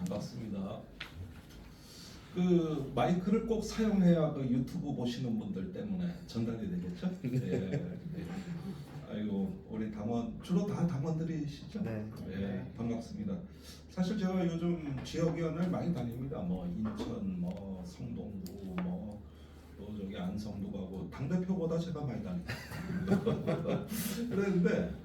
반갑습니다. 그 마이크를 꼭 사용해야 그 유튜브 보시는 분들 때문에 전달이 되겠죠? 예. 아이고 우리 당원 주로 다 당원들이시죠? 네. 예, 반갑습니다. 사실 제가 요즘 지역위원회를 많이 다닙니다. 뭐 인천, 뭐 성동구, 뭐 또 저기 안성도 가고 당 대표보다 제가 많이 다닙니다. 그런데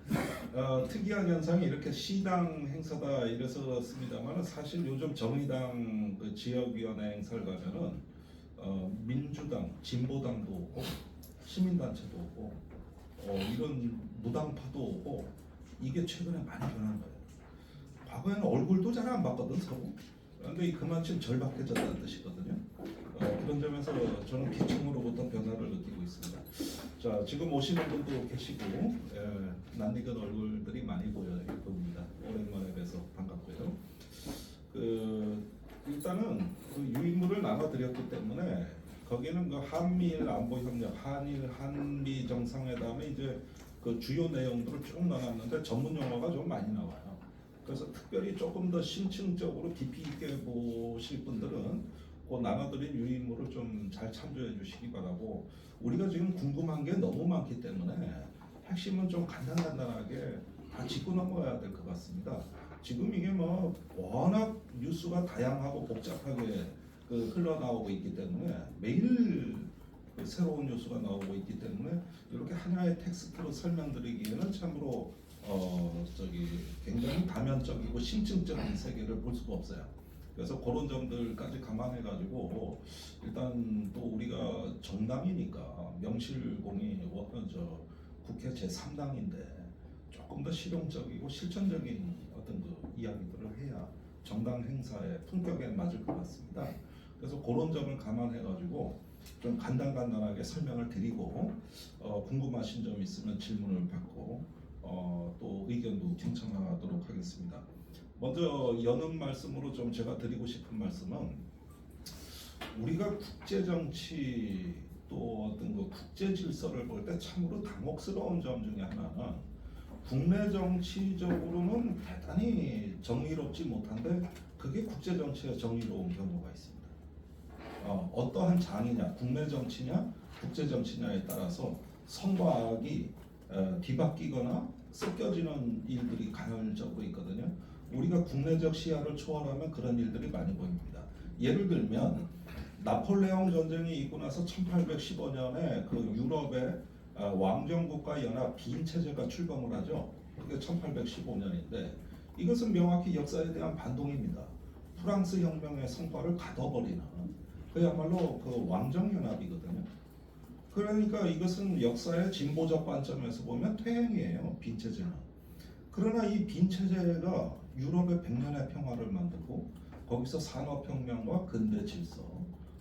특이한 현상이 이렇게 시당 행사다 이래서 그렇습니다만 사실 요즘 정의당 그 지역위원회 행사를 가면은 민주당, 진보당도 오고 시민단체도 오고 이런 무당파도 오고 이게 최근에 많이 변한 거예요. 과거에는 얼굴도 잘 안 봤거든 서로. 그런데 그만큼 절박해졌다는 뜻이거든요. 그런 점에서 저는 기층으로부터 변화를 느끼고 있습니다. 자, 지금 오시는 분도 계시고 낯익은 얼굴들이 많이 보여요. 봅니다. 오랜만에 뵈서 반갑고요. 일단은 그 유인물을 나눠드렸기 때문에 거기는 그 한미일 안보협력, 한일 한미 정상회담에 이제 그 주요 내용들을 쭉 나눴는데 전문 용어가 좀 많이 나와요. 그래서 특별히 조금 더 심층적으로 깊이 있게 보실 분들은 그 나눠드린 유인물을 좀 잘 참조해 주시기 바라고, 우리가 지금 궁금한 게 너무 많기 때문에 핵심은 좀 간단하게 다 짚고 넘어가야 될 것 같습니다. 지금 이게 뭐 워낙 뉴스가 다양하고 복잡하게 흘러나오고 있기 때문에 매일 새로운 뉴스가 나오고 있기 때문에 이렇게 하나의 텍스트로 설명드리기에는 참으로 굉장히 다면적이고 심층적인 세계를 볼 수가 없어요. 그래서 그런 점들까지 감안해 가지고 일단 또 우리가 정당이니까 명실공히 국회 제3당인데 조금 더 실용적이고 실천적인 어떤 그 이야기들을 해야 정당 행사의 품격에 맞을 것 같습니다. 그래서 그런 점을 감안해 가지고 좀 간단하게 설명을 드리고 궁금하신 점 있으면 질문을 받고 또 의견도 경청하도록 하겠습니다. 먼저 여는 말씀으로 좀 제가 드리고 싶은 말씀은, 우리가 국제 정치 또 어떤 그 국제 질서를 볼 때 참으로 당혹스러운 점 중에 하나는 국내 정치적으로는 대단히 정의롭지 못한데 그게 국제 정치가 정의로운 경우가 있습니다. 어떠한 장이냐, 국내 정치냐, 국제 정치냐에 따라서 선과 악이 뒤바뀌거나 섞여지는 일들이 간헐적으로 있거든요. 우리가 국내적 시야를 초월하면 그런 일들이 많이 보입니다. 예를 들면 나폴레옹 전쟁이 있고 나서 1815년에 그 유럽의 왕정국가 연합 빈 체제가 출범을 하죠. 그게 1815년인데 이것은 명확히 역사에 대한 반동입니다. 프랑스 혁명의 성과를 가둬버리는 그야말로 그 왕정연합이거든요. 그러니까 이것은 역사의 진보적 관점에서 보면 퇴행이에요. 빈 체제는. 그러나 이 빈 체제가 유럽의 100년의 평화를 만들고 거기서 산업혁명과 근대 질서,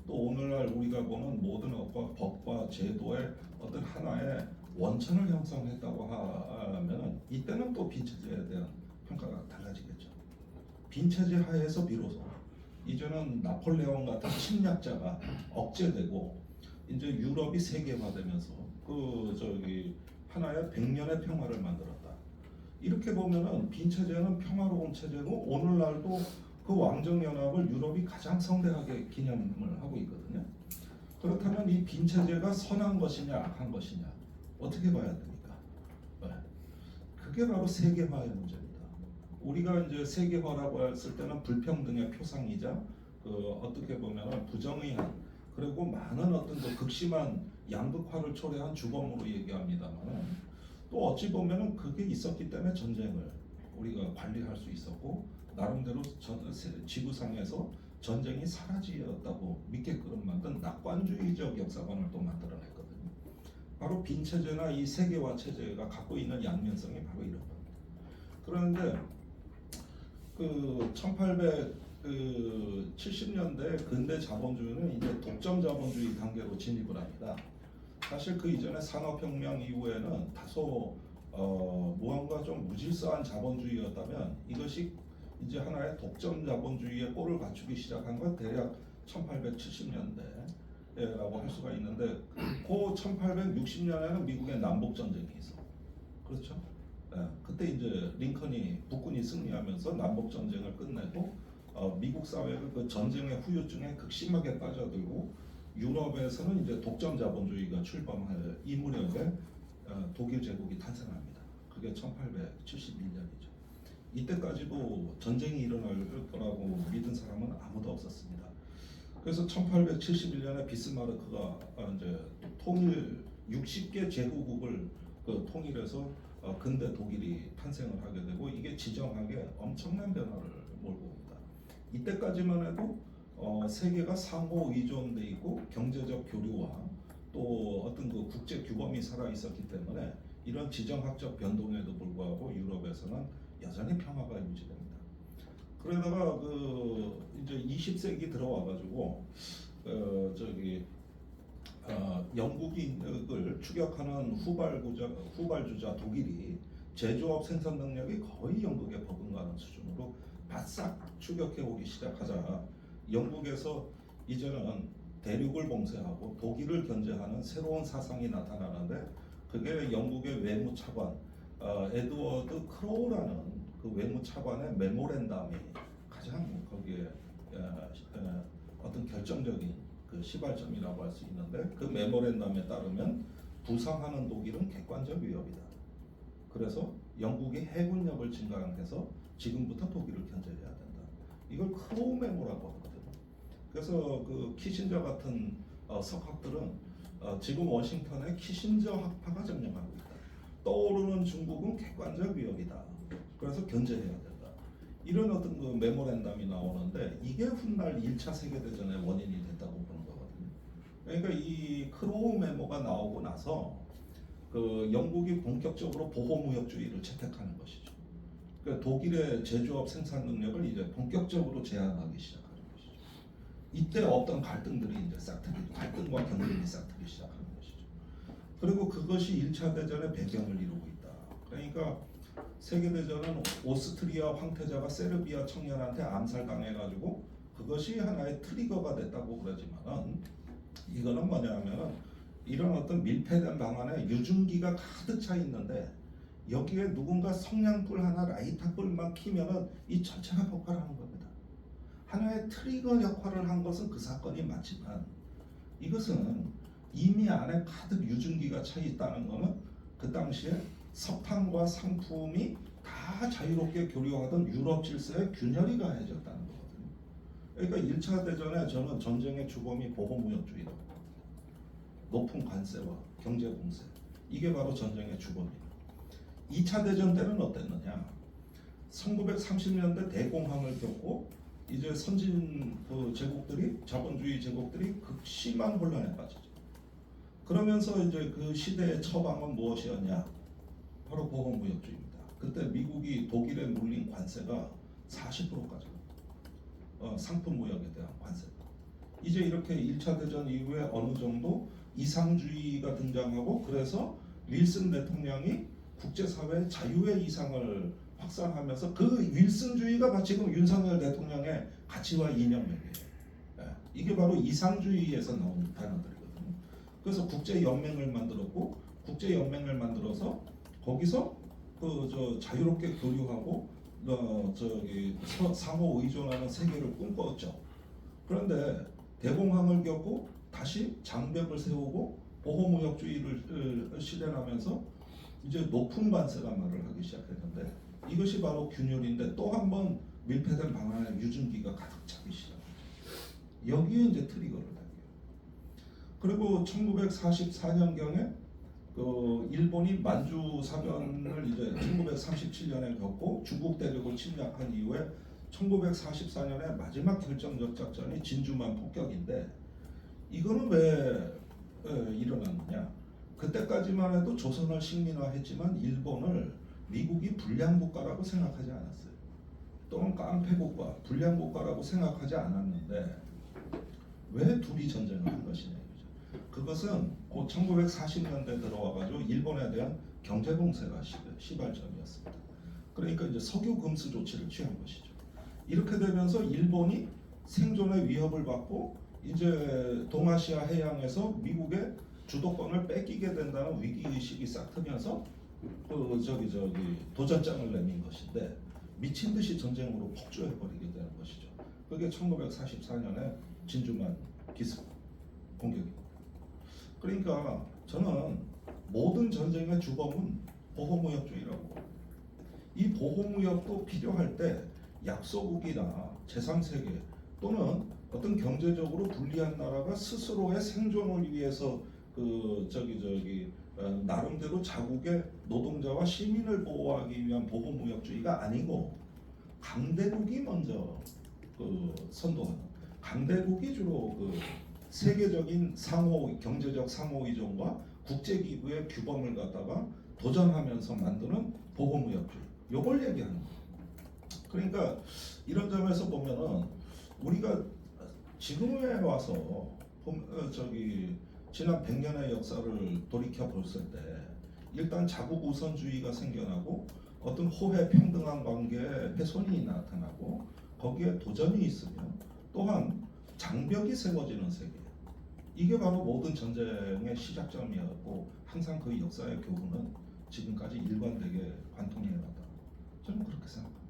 또 오늘날 우리가 보는 모든 법과 제도의 어떤 하나의 원천을 형성했다고 하면 이때는 또 빈 체제에 대한 평가가 달라지겠죠. 빈 체제 하에서 비로소 이제는 나폴레옹 같은 침략자가 억제되고 이제 유럽이 세계화되면서 하나의 100년의 평화를 만들었다. 이렇게 보면은 빈 체제는 평화로운 체제고 오늘날도 그 왕정연합을 유럽이 가장 성대하게 기념을 하고 있거든요. 그렇다면 이 빈 체제가 선한 것이냐 악한 것이냐 어떻게 봐야 됩니까? 그게 바로 세계화의 문제입니다. 우리가 이제 세계화라고 했을 때는 불평등의 표상이자 어떻게 보면은 부정의한, 그리고 많은 어떤 그 극심한 양극화를 초래한 주범으로 얘기합니다만, 또 어찌 보면은 그게 있었기 때문에 전쟁을 우리가 관리할 수 있었고 나름대로 지구상에서 전쟁이 사라지었다고 믿게끔 만든 낙관주의적 역사관을 또 만들어냈거든요. 바로 빈 체제나 이 세계화 체제가 갖고 있는 양면성이 바로 이런 겁니다. 그런데 1870년대 근대 자본주의는 이제 독점 자본주의 단계로 진입을 합니다. 사실 그 이전에 산업혁명 이후에는 다소 무언가 좀 무질서한 자본주의였다면 이것이 이제 하나의 독점 자본주의의 꼴을 갖추기 시작한 건 대략 1870년대라고 할 수가 있는데, 그 1860년에는 미국의 남북 전쟁이 있어. 그렇죠? 그때 이제 링컨이 북군이 승리하면서 남북 전쟁을 끝내고 미국 사회가 그 전쟁의 후유증에 극심하게 빠져들고 유럽에서는 이제 독점 자본주의가 출범할 이 무렵에 독일 제국이 탄생합니다. 그게 1871년이죠. 이때까지도 전쟁이 일어날 거라고 믿은 사람은 아무도 없었습니다. 그래서 1871년에 비스마르크가 이제 통일 60개 제국을 통일해서 근대 독일이 탄생을 하게 되고 이게 지정학에 엄청난 변화를 몰고 옵니다. 이때까지만 해도 세계가 상호 의존돼 있고 경제적 교류와 또 어떤 그 국제 규범이 살아 있었기 때문에 이런 지정학적 변동에도 불구하고 유럽에서는 여전히 평화가 유지됩니다. 그러다가 그 이제 20세기 들어와가지고 영국을 추격하는 후발주자 독일이 제조업 생산 능력이 거의 영국에 버금가는 수준으로 바싹 추격해 오기 시작하자 영국에서 이제는 대륙을 봉쇄하고 독일을 견제하는 새로운 사상이 나타나는데 그게 영국의 외무차관 에드워드 크로우라는 그 외무차관의 메모랜담이 가장 거기에 어떤 결정적인 그 시발점이라고 할 수 있는데 그 메모랜담에 따르면 부상하는 독일은 객관적 위협이다. 그래서 영국이 해군력을 증강해서 지금부터 독일을 견제해야 된다. 이걸 크로우 메모라고 하거든요. 그래서 그 키신저 같은 석학들은 지금 워싱턴에 키신저 학파가 점령하고 있다. 떠오르는 중국은 객관적 위협이다. 그래서 견제해야 된다. 이런 어떤 그 메모랜담이 나오는데 이게 훗날 1차 세계대전의 원인이 됐다고 보는 거거든요. 그러니까 이 크로우 메모가 나오고 나서 그 영국이 본격적으로 보호무역주의를 채택하는 것이죠. 그러니까 독일의 제조업 생산 능력을 이제 본격적으로 제한하기 시작하는 것이죠. 이때 없던 갈등들이 이제 갈등과 경쟁이 싹트기 시작하는 것이죠. 그리고 그것이 1차 대전의 배경을 이루고 있다. 그러니까 세계대전은 오스트리아 황태자가 세르비아 청년한테 암살당해가지고 그것이 하나의 트리거가 됐다고 그러지만은 이거는 뭐냐면은 이런 어떤 밀폐된 방안에 유증기가 가득 차 있는데 여기에 누군가 성냥불 하나 라이터불만 키면은 이 전체가 폭발하는 겁니다. 하나의 트리거 역할을 한 것은 그 사건이 맞지만 이것은 이미 안에 가득 유증기가 차 있다는 것은 그 당시에 석탄과 상품이 다 자유롭게 교류하던 유럽 질서에 균열이 가해졌다는 거거든요. 그러니까 1차 대전에 저는 전쟁의 주범이 보호무역주의라고 봅니다. 높은 관세와 경제 공세 이게 바로 전쟁의 주범이에요. 2차 대전 때는 어땠느냐? 1930년대 대공황을 겪고 이제 선진 그 제국들이 자본주의 제국들이 극심한 혼란에 빠지죠. 그러면서 이제 그 시대의 처방은 무엇이었냐? 바로 보호무역주의입니다. 그때 미국이 독일에 물린 관세가 40%까지 상품 무역에 대한 관세가 이제 이렇게 1차 대전 이후에 어느 정도 이상주의가 등장하고 그래서 윌슨 대통령이 국제사회 자유의 이상을 확산하면서 그 윌슨주의가 지금 윤석열 대통령의 가치와 이념이에요. 이게 바로 이상주의에서 나온 단어들이거든요. 그래서 국제연맹을 만들었고 국제연맹을 만들어서 거기서 그 자유롭게 교류하고 상호 의존하는 세계를 꿈꿨죠. 그런데 대공황을 겪고 다시 장벽을 세우고 보호무역주의를 실현하면서 이제 높은 관세가 말을 하기 시작했는데 이것이 바로 균열인데 또 한 번 밀폐된 방안에 유증기가 가득 차기 시작합니다. 여기에 이제 트리거를 달게요. 그리고 1944년경에 그 일본이 만주 사변을 이제 1937년에 겪고 중국 대륙을 침략한 이후에 1944년에 마지막 결정적 작전이 진주만 폭격인데 이거는 왜 일어났느냐? 그때까지만 해도 조선을 식민화했지만 일본을 미국이 불량국가라고 생각하지 않았어요. 또는 깡패국가, 불량국가라고 생각하지 않았는데 왜 둘이 전쟁을 한 것이냐 이거죠. 그것은 곧 1940년대 들어와가지고 일본에 대한 경제공세가 시발점이었습니다. 그러니까 이제 석유 금수 조치를 취한 것이죠. 이렇게 되면서 일본이 생존의 위협을 받고 이제 동아시아 해양에서 미국의 주도권을 뺏기게 된다는 위기의식이 싹 트면서 도전장을 내민 것인데 미친 듯이 전쟁으로 폭주해버리게 되는 것이죠. 그게 1944년에 진주만 기습 공격이. 그러니까 저는 모든 전쟁의 주범은 보호무역주의라고. 이 보호무역도 필요할 때 약소국이나 제3세계 또는 어떤 경제적으로 불리한 나라가 스스로의 생존을 위해서 나름대로 자국의 노동자와 시민을 보호하기 위한 보호무역주의가 아니고 강대국이 먼저 선도하는, 강대국이 주로 세계적인 경제적 상호의존과 국제기구의 규범을 갖다가 도전하면서 만드는 보호무역주의, 요걸 얘기하는 거예요. 그러니까 이런 점에서 보면은 우리가 지금에 와서 지난 100년의 역사를 돌이켜 봤을 때 일단 자국 우선주의가 생겨나고 어떤 호혜 평등한 관계의 훼손이 나타나고 거기에 도전이 있으면 또한 장벽이 세워지는 세계. 이게 바로 모든 전쟁의 시작점이었고 항상 그 역사의 교훈은 지금까지 일관되게 관통해왔다. 저는 그렇게 생각합니다.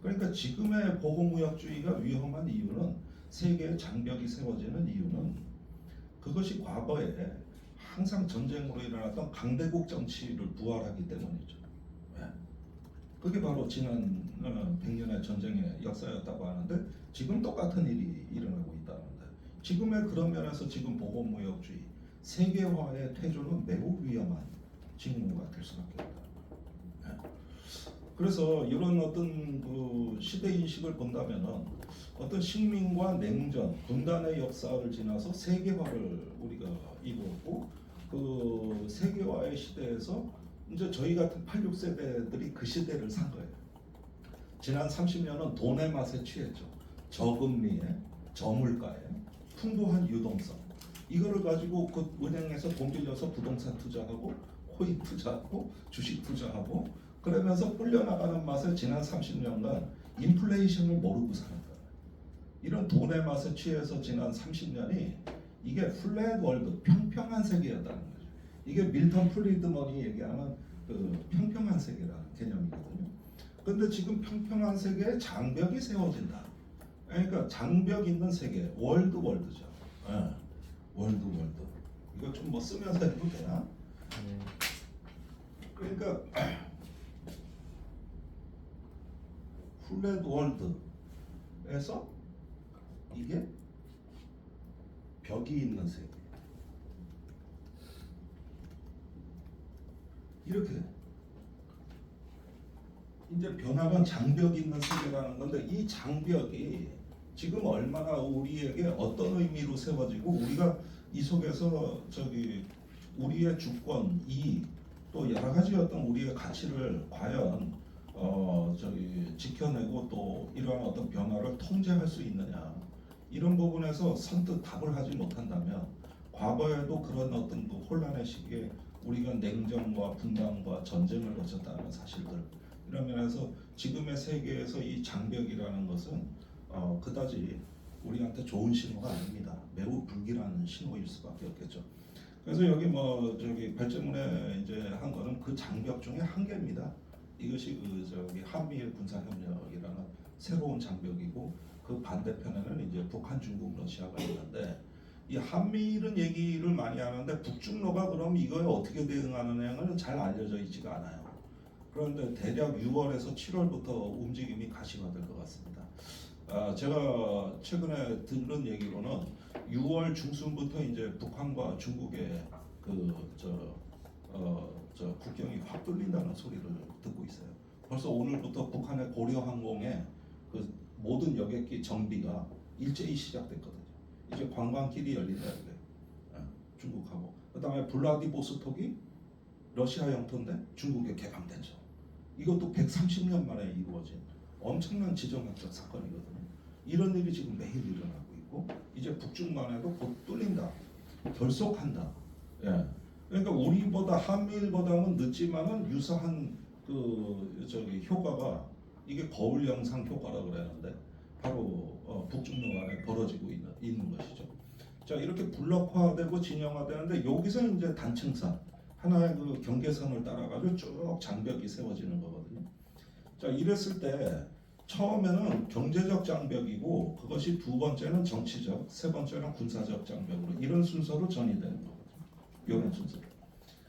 그러니까 지금의 보호무역주의가 위험한 이유는 세계의 장벽이 세워지는 이유는 그것이 과거에 항상 전쟁으로 일어났던 강대국 정치를 부활하기 때문이죠. 그게 바로 지난 100년의 전쟁의 역사였다고 하는데 지금 똑같은 일이 일어나고 있다는데 지금의 그런 면에서 지금 보호무역주의 세계화의 태조는 매우 위험한 징후가 될 수밖에 없다. 그래서 이런 어떤 시대 인식을 본다면은 어떤 식민과 냉전, 분단의 역사를 지나서 세계화를 우리가 이루었고 그 세계화의 시대에서 이제 저희 같은 86세대들이 그 시대를 산 거예요. 지난 30년은 돈의 맛에 취했죠. 저금리에, 저물가에, 풍부한 유동성. 이거를 가지고 그 은행에서 돈 빌려서 부동산 투자하고 코인 투자하고 주식 투자하고 그러면서 불려나가는 맛에 지난 30년간 인플레이션을 모르고 사는 거예요. 이런 돈의 맛에 취해서 지난 30년이 이게 플랫 월드, 평평한 세계였다는 거죠. 이게 밀턴 프리드먼이 얘기하는 평평한 세계라는 개념이거든요. 그런데 지금 평평한 세계에 장벽이 세워진다. 그러니까 장벽 있는 세계, 월드죠. 월드. 이거 좀 뭐 쓰면서 해도 되나? 그러니까 플랫 월드에서 이게 벽이 있는 세계. 이렇게 이제 변화가 장벽이 있는 세계라는 건데 이 장벽이 지금 얼마나 우리에게 어떤 의미로 세워지고 우리가 이 속에서 우리의 주권, 이익 또 여러 가지 어떤 우리의 가치를 과연 지켜내고 또 이러한 어떤 변화를 통제할 수 있느냐 이런 부분에서 선뜻 답을 하지 못한다면 과거에도 그런 어떤 혼란의 시기에 우리가 냉전과 분단과 전쟁을 거쳤다는 사실들 이런 면에서 지금의 세계에서 이 장벽이라는 것은 그다지 우리한테 좋은 신호가 아닙니다. 매우 불길한 신호일 수밖에 없겠죠. 그래서 여기 발제문에 이제 한 거는 그 장벽 중에 한 개입니다. 이것이 한미일 군사협력이라는 새로운 장벽이고 그 반대편에는 이제 북한, 중국, 러시아가 있는데 이 한미일은 얘기를 많이 하는데 북중러가 그럼 이거에 어떻게 대응하느냐는 잘 알려져 있지가 않아요. 그런데 대략 6월에서 7월부터 움직임이 가시화될 것 같습니다. 제가 최근에 들은 얘기로는 6월 중순부터 이제 북한과 중국의 국경이 확 뚫린다는 소리를 듣고 있어요. 벌써 오늘부터 북한의 고려항공의 그 모든 여객기 정비가 일제히 시작됐거든요. 이제 관광길이 열린다 이게 중국하고 그다음에 블라디보스톡이 러시아 영토인데 중국에 개방되죠. 이것도 130년 만에 이루어진 엄청난 지정학적 사건이거든요. 이런 일이 지금 매일 일어나고 있고 이제 북중간에도 곧 뚫린다, 결속한다. 그러니까 우리보다 한미일보다는 늦지만은 유사한 효과가 이게 거울 영상 효과라고 그러는데 바로 북중러 간에 벌어지고 있는 것이죠. 자 이렇게 블록화되고 진영화되는데 여기서 이제 단층선 하나의 그 경계선을 따라가지고 쭉 장벽이 세워지는 거거든요. 자 이랬을 때 처음에는 경제적 장벽이고 그것이 두 번째는 정치적, 세 번째는 군사적 장벽으로 이런 순서로 전이되는 거거든요. 이런 순서.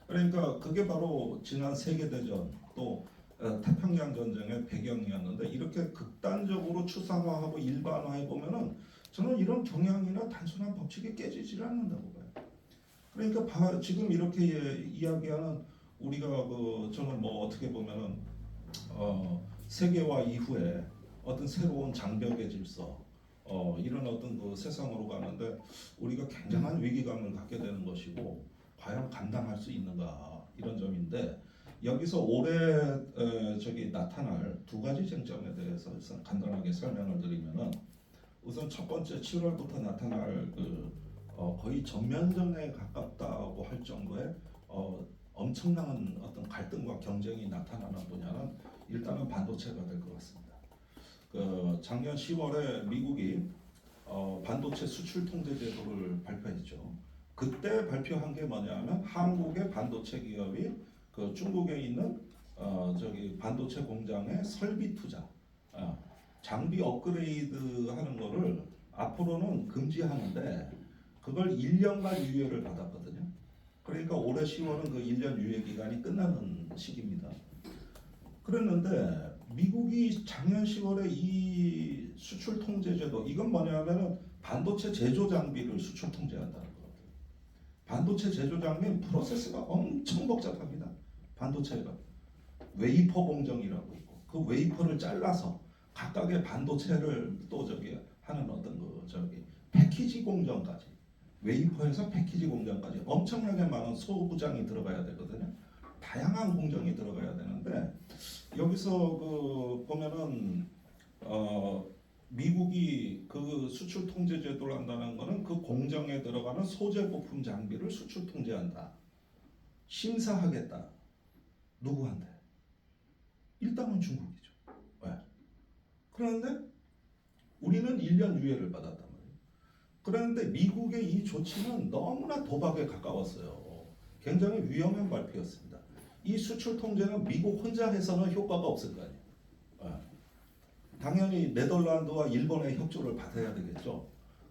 그러니까 그게 바로 지난 세계대전 또 태평양 전쟁의 배경이었는데 이렇게 극단적으로 추상화하고 일반화해 보면은 저는 이런 경향이나 단순한 법칙이 깨지질 않는다고 봐요. 그러니까 지금 이렇게 이야기하는 우리가 저는 뭐 어떻게 보면은 세계화 이후에 어떤 새로운 장벽의 질서 이런 어떤 그 세상으로 가는데 우리가 굉장한 위기감을 갖게 되는 것이고 과연 감당할 수 있는가 이런 점인데 여기서 올해 나타날 두 가지 쟁점에 대해서 간단하게 설명을 드리면은 우선 첫 번째 7월부터 나타날 거의 전면전에 가깝다고 할 정도의 엄청난 어떤 갈등과 경쟁이 나타나는 분야는 일단은 반도체가 될 것 같습니다. 작년 10월에 미국이 반도체 수출 통제 제도를 발표했죠. 그때 발표한 게 뭐냐면 한국의 반도체 기업이 중국에 있는 반도체 공장의 설비 투자, 장비 업그레이드 하는 거를 앞으로는 금지하는데 그걸 1년간 유예를 받았거든요. 그러니까 올해 10월은 그 1년 유예 기간이 끝나는 시기입니다. 그랬는데 미국이 작년 10월에 이 수출 통제 제도 이건 뭐냐면은 반도체 제조 장비를 수출 통제한다는 거예요. 반도체 제조 장비는 프로세스가 엄청 복잡합니다. 반도체가 웨이퍼 공정이라고 있고 그 웨이퍼를 잘라서 각각의 반도체를 또 하는 어떤 패키지 공정까지 웨이퍼에서 패키지 공정까지 엄청나게 많은 소부장이 들어가야 되거든요. 다양한 공정이 들어가야 되는데 여기서 보면은 미국이 그 수출 통제 제도를 한다는 거는 그 공정에 들어가는 소재 부품 장비를 수출 통제한다. 심사하겠다. 누구한테? 일단은 중국이죠. 왜? 그런데 우리는 1년 유예를 받았단 말이에요. 그런데 미국의 이 조치는 너무나 도박에 가까웠어요. 굉장히 위험한 발표였습니다. 이 수출 통제는 미국 혼자 해서는 효과가 없을 거 아니에요. 당연히 네덜란드와 일본의 협조를 받아야 되겠죠.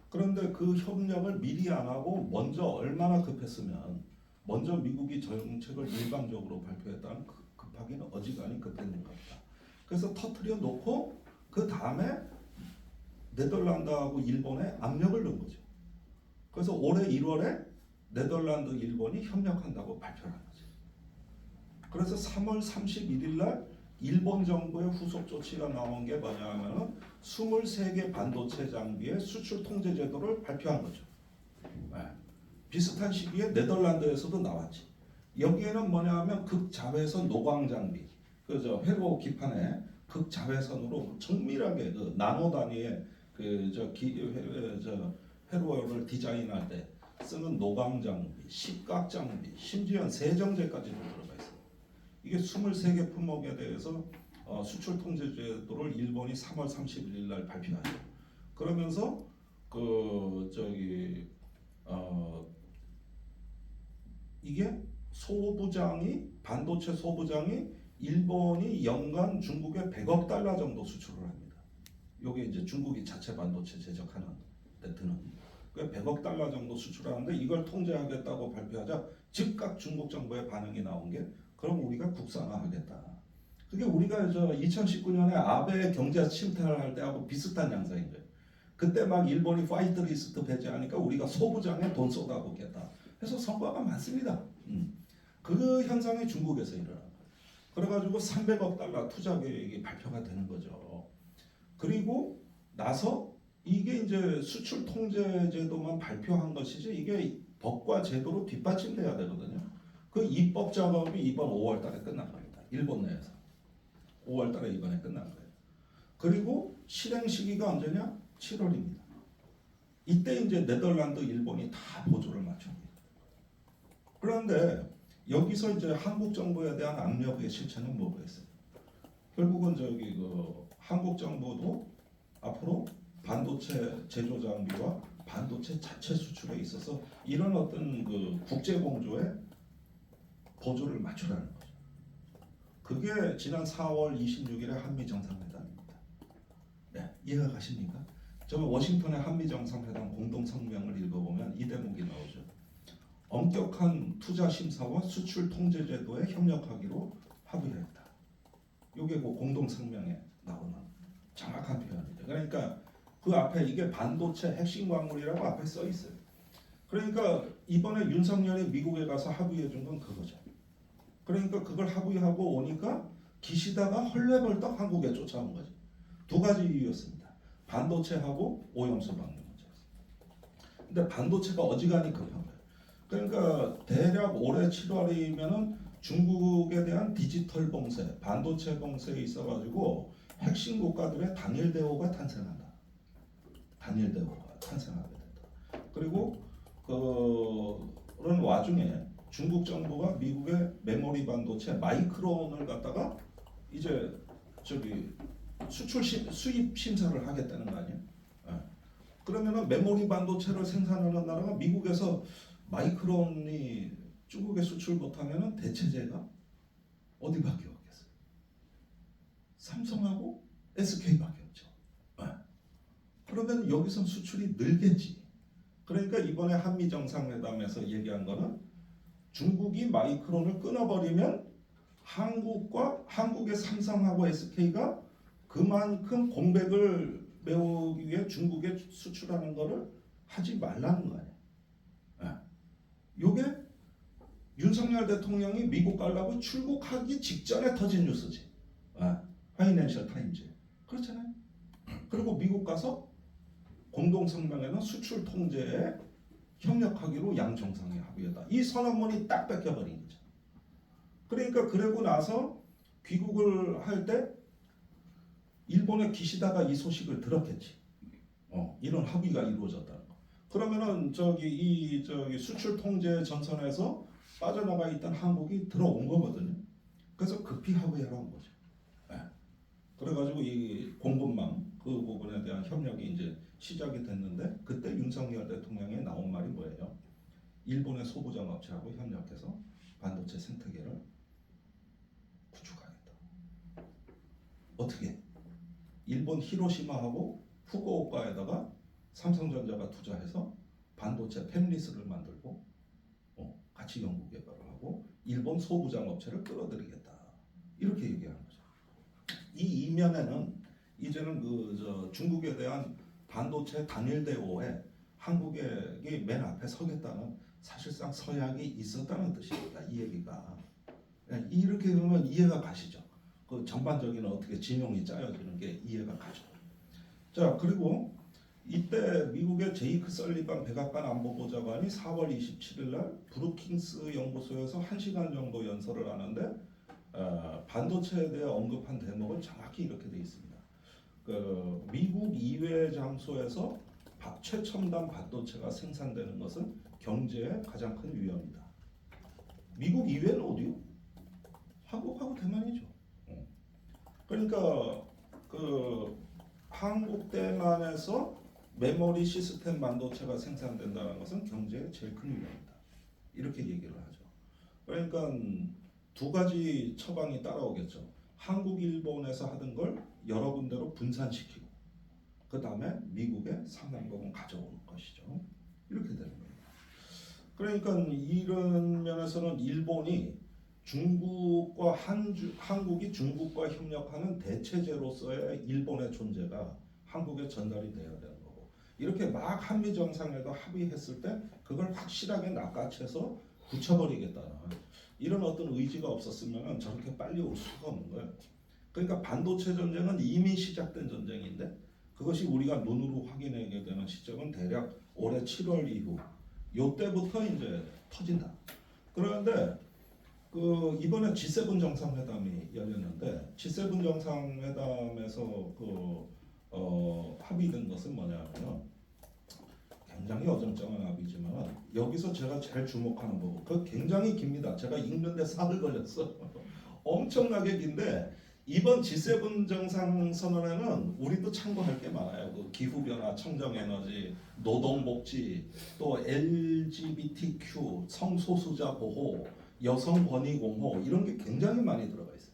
그런데 그 협력을 미리 안 하고 먼저 얼마나 급했으면 먼저 미국이 정책을 일방적으로 발표했다는 급하기는 어지간히 급했는 것 같다. 그래서 터트려 놓고 그 다음에 네덜란드하고 일본에 압력을 넣은 거죠. 그래서 올해 1월에 네덜란드, 일본이 협력한다고 발표를 한 거죠. 그래서 3월 31일 날 일본 정부의 후속 조치가 나온 게 뭐냐면은 23개 반도체 장비의 수출 통제 제도를 발표한 거죠. 네. 비슷한 시기에 네덜란드에서도 나왔지. 여기에는 뭐냐면 극자외선 노광 장비, 회로 기판에 극자외선으로 정밀하게 나노 단위의 회로를 디자인할 때 쓰는 노광 장비, 식각 장비, 심지어 세정제까지도 들어가 있어요. 이게 23개 품목에 대해서 수출 통제 제도를 일본이 3월 31일 날 발표하죠. 그러면서 이게 반도체 소부장이 일본이 연간 중국에 100억 달러 정도 수출을 합니다. 이게 이제 중국이 자체 반도체 제작하는 데 드는 100억 달러 정도 수출하는데 이걸 통제하겠다고 발표하자 즉각 중국 정부의 반응이 나온 게 그럼 우리가 국산화하겠다. 그게 우리가 2019년에 아베 경제 침탈을 할 때하고 비슷한 양상인 거예요. 그때 막 일본이 화이트리스트 배제하니까 우리가 소부장에 돈 쏟아붓겠다. 해서 성과가 많습니다. 그 현상이 중국에서 일어난 거예요. 그래가지고 300억 달러 투자 계획이 발표가 되는 거죠. 그리고 나서 이게 이제 수출 통제 제도만 발표한 것이지 이게 법과 제도로 뒷받침돼야 되거든요. 그 입법 작업이 이번 5월 달에 끝난 겁니다. 일본 내에서. 5월 달에 이번에 끝난 거예요. 그리고 실행 시기가 언제냐? 7월입니다. 이때 이제 네덜란드, 일본이 다 보조를 맞춥니다. 그런데 여기서 이제 한국 정부에 대한 압력의 실체는 뭐겠어요? 결국은 한국 정부도 앞으로 반도체 제조 장비와 반도체 자체 수출에 있어서 이런 어떤 국제 공조에 보조를 맞추라는 거죠. 그게 지난 4월 26일에 한미 정상회담입니다. 이해가 가십니까? 저 워싱턴의 한미 정상회담 공동 성명을 읽어보면 이 대목이 나오죠. 엄격한 투자 심사와 수출 통제 제도에 협력하기로 합의했다. 이게 그 공동 성명에 나오는 정확한 표현입니다. 그러니까 그 앞에 이게 반도체 핵심 광물이라고 앞에 써 있어요. 그러니까 이번에 윤석열이 미국에 가서 합의해 준 건 그거죠. 그러니까 그걸 합의하고 오니까 기시다가 헐레벌떡 한국에 쫓아온 거지. 두 가지 이유였습니다. 반도체하고 오염수 방류 문제였습니다. 근데 반도체가 어지간히 급한 거예요. 그러니까 대략 올해 7월이면은 중국에 대한 디지털 봉쇄, 반도체 봉쇄에 있어가지고 핵심 국가들의 단일 대우가 탄생한다. 단일 대우가 탄생하게 된다. 그리고 그런 와중에 중국 정부가 미국의 메모리 반도체 마이크론을 갖다가 이제 저기 수입 심사를 하겠다는 거 아니에요? 예. 그러면은 메모리 반도체를 생산하는 나라가 미국에서 마이크론이 중국에 수출 못하면은 대체제가 어디밖에 없겠어요? 삼성하고 SK밖에 없죠. 예. 그러면 여기서 수출이 늘겠지. 그러니까 이번에 한미 정상회담에서 얘기한 거는 중국이 마이크론을 끊어버리면 한국의 삼성하고 SK가 그만큼 공백을 메우기 위해 중국에 수출하는 거를 하지 말라는 거 아니에요. 이게 윤석열 대통령이 미국 가려고 출국하기 직전에 터진 뉴스지. 파이낸셜 타임즈. 그렇잖아요. 그리고 미국 가서 공동성명에는 수출 통제에 협력하기로 양 정상이 합의했다. 이 선언문이 딱 뺏겨버린 거죠. 그러니까 그러고 나서 귀국을 할 때 일본의 기시다가 이 소식을 들었겠지. 이런 합의가 이루어졌다는 거. 그러면은 저기 수출 통제 전선에서 빠져나가 있던 한국이 들어온 거거든요. 그래서 급히 합의하라는 거죠. 그래가지고 이 공급망 그 부분에 대한 협력이 이제 시작이 됐는데 그때 윤석열 대통령이 나온 말이 뭐예요? 일본의 소부장 업체하고 협력해서 반도체 생태계를 구축하겠다. 어떻게? 일본 히로시마하고 후쿠오카에다가 삼성전자가 투자해서 반도체 팹리스를 만들고 같이 연구 개발을 하고 일본 소부장 업체를 끌어들이겠다. 이렇게 얘기하는 거죠. 이 이면에는 이제는 중국에 대한 반도체 단일 대우에 한국이 맨 앞에 서겠다는 사실상 서약이 있었다는 뜻입니다. 이 얘기가 이렇게 보면 이해가 가시죠. 그 전반적인 어떻게 진용이 짜여지는 게 이해가 가죠. 자, 그리고 이때 미국의 제이크 설리반 백악관 안보보좌관이 4월 27일 날 브루킹스 연구소에서 1시간 정도 연설을 하는데 반도체에 대해 언급한 대목은 정확히 이렇게 되어 있습니다. 미국 이외 장소에서 최첨단 반도체가 생산되는 것은 경제의 가장 큰 위험이다. 미국 이외는 어디요? 한국하고 대만이죠. 그러니까 한국 대만에서 메모리 시스템 반도체가 생산된다는 것은 경제의 제일 큰 위험이다. 이렇게 얘기를 하죠. 그러니까 두 가지 처방이 따라오겠죠. 한국, 일본에서 하던 걸 여러 군데로 분산시키고 그 다음에 미국의 상당 부분 가져오는 것이죠. 이렇게 되는 겁니다. 그러니까 이런 면에서는 일본이 중국과 한국이 중국과 협력하는 대체제로서의 일본의 존재가 한국에 전달이 돼야 되는 거고 이렇게 막 한미 정상회담 합의했을 때 그걸 확실하게 낚아채서 붙여버리겠다는 이런 어떤 의지가 없었으면 저렇게 빨리 올 수가 없는 거예요. 그러니까 반도체 전쟁은 이미 시작된 전쟁인데 그것이 우리가 눈으로 확인하게 되는 시점은 대략 올해 7월 이후 요때부터 이제 터진다. 그런데 이번에 G7 정상회담이 열렸는데 G7 정상회담에서 합의된 것은 뭐냐면 굉장히 어정쩡한 합의지만 여기서 제가 제일 주목하는 부분 그 굉장히 깁니다. 제가 읽는데 사흘 걸렸어. 엄청나게 긴데 이번 G7 정상선언에는 우리도 참고할 게 많아요. 기후변화, 청정에너지, 노동복지, 또 LGBTQ, 성소수자 보호, 여성 권익 옹호 이런 게 굉장히 많이 들어가 있어요.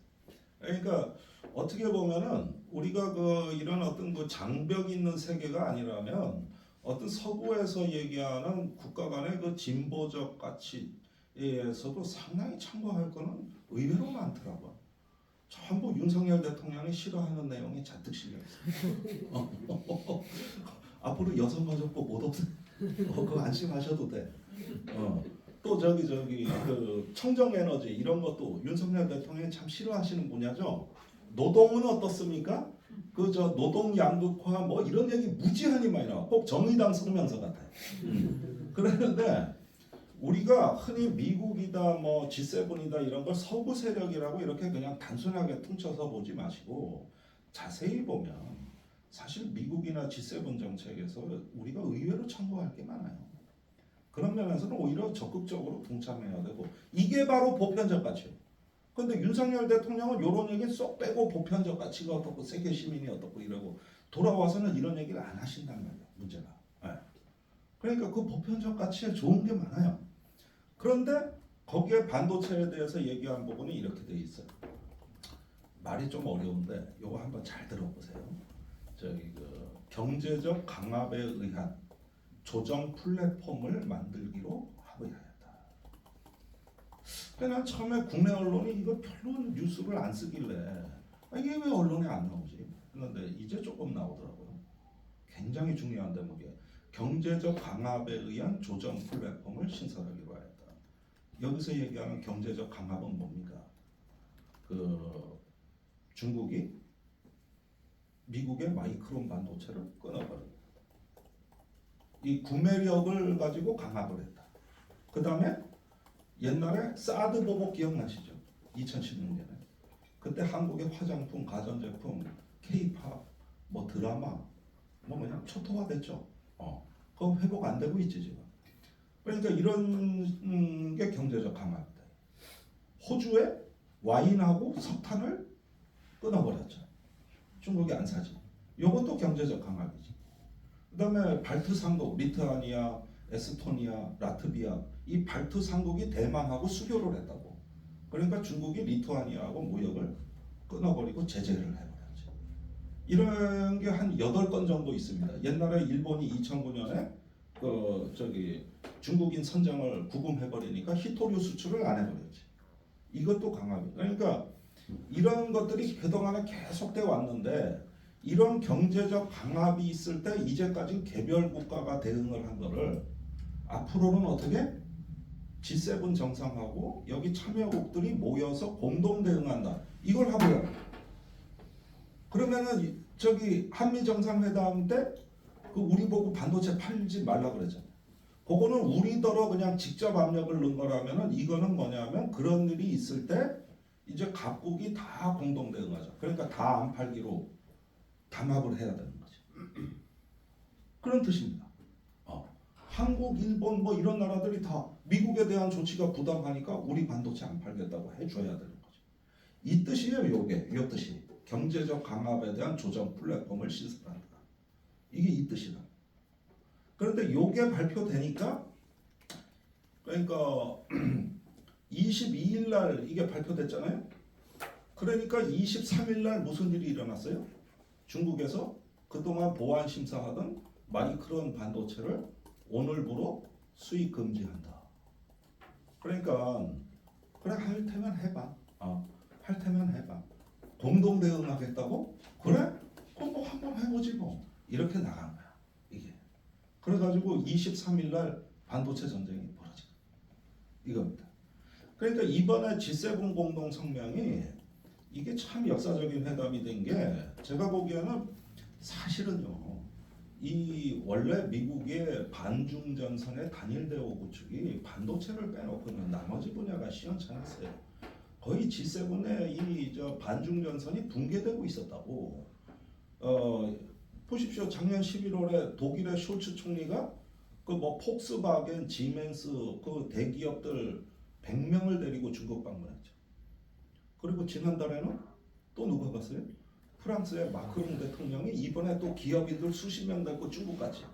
그러니까 어떻게 보면은 우리가 이런 어떤 장벽 있는 세계가 아니라면 어떤 서구에서 얘기하는 국가 간의 진보적 가치에서도 상당히 참고할 거는 의외로 많더라고요. 전부 윤석열 대통령이 싫어하는 내용이 잔뜩 실려 있어요. 앞으로 여성가족부 못 없애. 그거 안심하셔도 돼. 또 청정에너지 이런 것도 윤석열 대통령이 참 싫어하시는 분야죠. 노동은 어떻습니까? 노동 양극화 뭐 이런 얘기 무지하니 많이 나와. 꼭 정의당 성명서 같아요. 그랬는데 우리가 흔히 미국이다 뭐 G7이다 이런 걸 서구 세력이라고 이렇게 그냥 단순하게 퉁쳐서 보지 마시고 자세히 보면 사실 미국이나 G7 정책에서 우리가 의외로 참고할 게 많아요. 그런 면에서는 오히려 적극적으로 동참해야 되고 이게 바로 보편적 가치예요. 근데 윤석열 대통령은 이런 얘기 쏙 빼고 보편적 가치가 어떻고 세계 시민이 어떻고 이러고 돌아와서는 이런 얘기를 안 하신단 말이에요. 문제가. 네. 그러니까 그 보편적 가치에 좋은 게 많아요. 그런데 거기에 반도체에 대해서 얘기한 부분이 이렇게 돼 있어요. 말이 좀 어려운데 이거 한번 잘 들어보세요. 경제적 강압에 의한 조정 플랫폼을 만들기로 합의하였다. 난 처음에 국내 언론이 이거 별로 뉴스를 안 쓰길래 이게 왜 언론에 안 나오지? 그런데 이제 조금 나오더라고요. 굉장히 중요한 대목이에요. 경제적 강압에 의한 조정 플랫폼을 신설하기로 하였다. 여기서 얘기하는 경제적 강압은 뭡니까? 중국이 미국의 마이크론 반도체를 끊어버립니다. 이 구매력을 가지고 강압을 했다. 그 다음에 옛날에 사드 보복 기억나시죠? 2016년에 그때 한국의 화장품, 가전제품, K-팝, 뭐 드라마, 그냥 초토화됐죠. 그거 회복 안 되고 있지 지금. 그러니까 이런 게 경제적 강압이다. 호주에 와인하고 석탄을 끊어버렸죠. 중국이 안 사지. 이것도 경제적 강압이지. 그다음에 발트 삼국, 리투아니아, 에스토니아, 라트비아 이 발트 삼국이 대만하고 수교를 했다고. 그러니까 중국이 리투아니아하고 무역을 끊어버리고 제재를 해버렸지. 이런 게 한 8건 정도 있습니다. 옛날에 일본이 2009년에 중국인 선장을 구금해버리니까 히토류 수출을 안 해버렸지. 이것도 강압이에요. 그러니까 이런 것들이 그동안에 계속되어 왔는데 이런 경제적 강압이 있을 때 이제까지 개별 국가가 대응을 한 거를 앞으로는 어떻게 G7 정상하고 여기 참여국들이 모여서 공동 대응한다. 이걸 하고요. 그러면은 한미 정상회담 때 우리 보고 반도체 팔지 말라 그랬잖아요. 그거는 우리더러 그냥 직접 압력을 넣은 거라면은 이거는 뭐냐면 그런 일이 있을 때 이제 각국이 다 공동 대응하자. 그러니까 다 안 팔기로 담합을 해야 되는 거지. 그런 뜻입니다. 한국, 일본 뭐 이런 나라들이 다 미국에 대한 조치가 부당하니까 우리 반도체 안 팔겠다고 해줘야 되는 거죠. 이 뜻이에요. 이 뜻이 경제적 강압에 대한 조정 플랫폼을 신설한다. 이게 이 뜻이다. 그런데 이게 발표되니까 그러니까 22일 날 이게 발표됐잖아요. 그러니까 23일 날 무슨 일이 일어났어요? 중국에서 그동안 보안 심사하던 마이크론 반도체를 오늘부로 수입 금지한다. 그러니까 그래 할 테면 해봐. 할 테면 해봐. 공동 대응하겠다고? 그래? 그럼 뭐 한번 해보지 뭐. 이렇게 나간 거야. 이게. 그래가지고 23일 날 반도체 전쟁이 벌어진 이겁니다. 그러니까 이번에 G7 공동 성명이 이게 참 역사적인 회담이 된 게 제가 보기에는 사실은요. 이 원래 미국의 반중전선의 단일 대우 구축이 반도체를 빼놓고는 나머지 분야가 시원찮았어요. 거의 G7의 이 반중전선이 붕괴되고 있었다고. 보십시오. 작년 11월에 독일의 숄츠 총리가 폭스바겐, 지멘스 대기업들 100명을 데리고 중국 방문했죠. 그리고 지난달에는 또 누가 갔어요? 프랑스의 마크롱 대통령이 이번에 또 기업인들 수십 명 데리고 중국 갔지.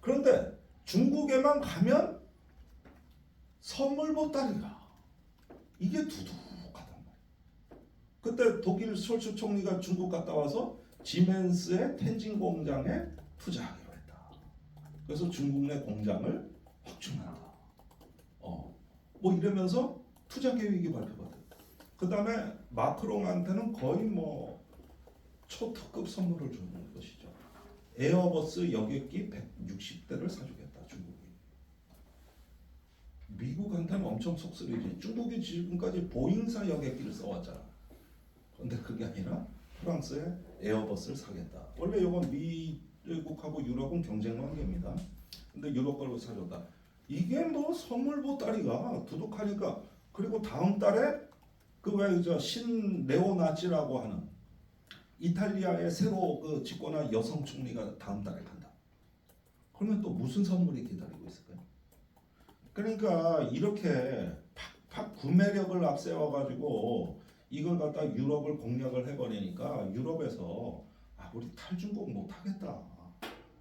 그런데 중국에만 가면 선물 보따리가 이게 두둑하단 말이에요. 그때 독일 숄츠 총리가 중국 갔다 와서 지멘스의 텐진 공장에 투자하기로 했다. 그래서 중국 내 공장을 확충한다. 뭐 이러면서 투자 계획이 발표가 됐다. 그 다음에 마크롱한테는 거의 뭐 초특급 선물을 주는 것이죠. 에어버스 여객기 160대를 사주겠다, 중국이. 미국한테는 엄청 속쓰리지. 중국이 지금까지 보잉사 여객기를 써왔잖아. 근데 그게 아니라 프랑스의 에어버스를 사겠다. 원래 이건 미국하고 유럽은 경쟁 관계입니다. 근데 유럽 걸로 사줬다. 이게 뭐 선물 보따리가 두둑하니까. 그리고 다음 달에 그 왜 저 신 네오나치라고 하는 이탈리아의 새로 그 집권한 여성 총리가 다음 달에 간다. 그러면 또 무슨 선물이 기다리고 있을까요? 그러니까 이렇게 팍팍 구매력을 앞세워 가지고 이걸 갖다 유럽을 공략을 해버리니까 유럽에서 우리 탈중국 못하겠다.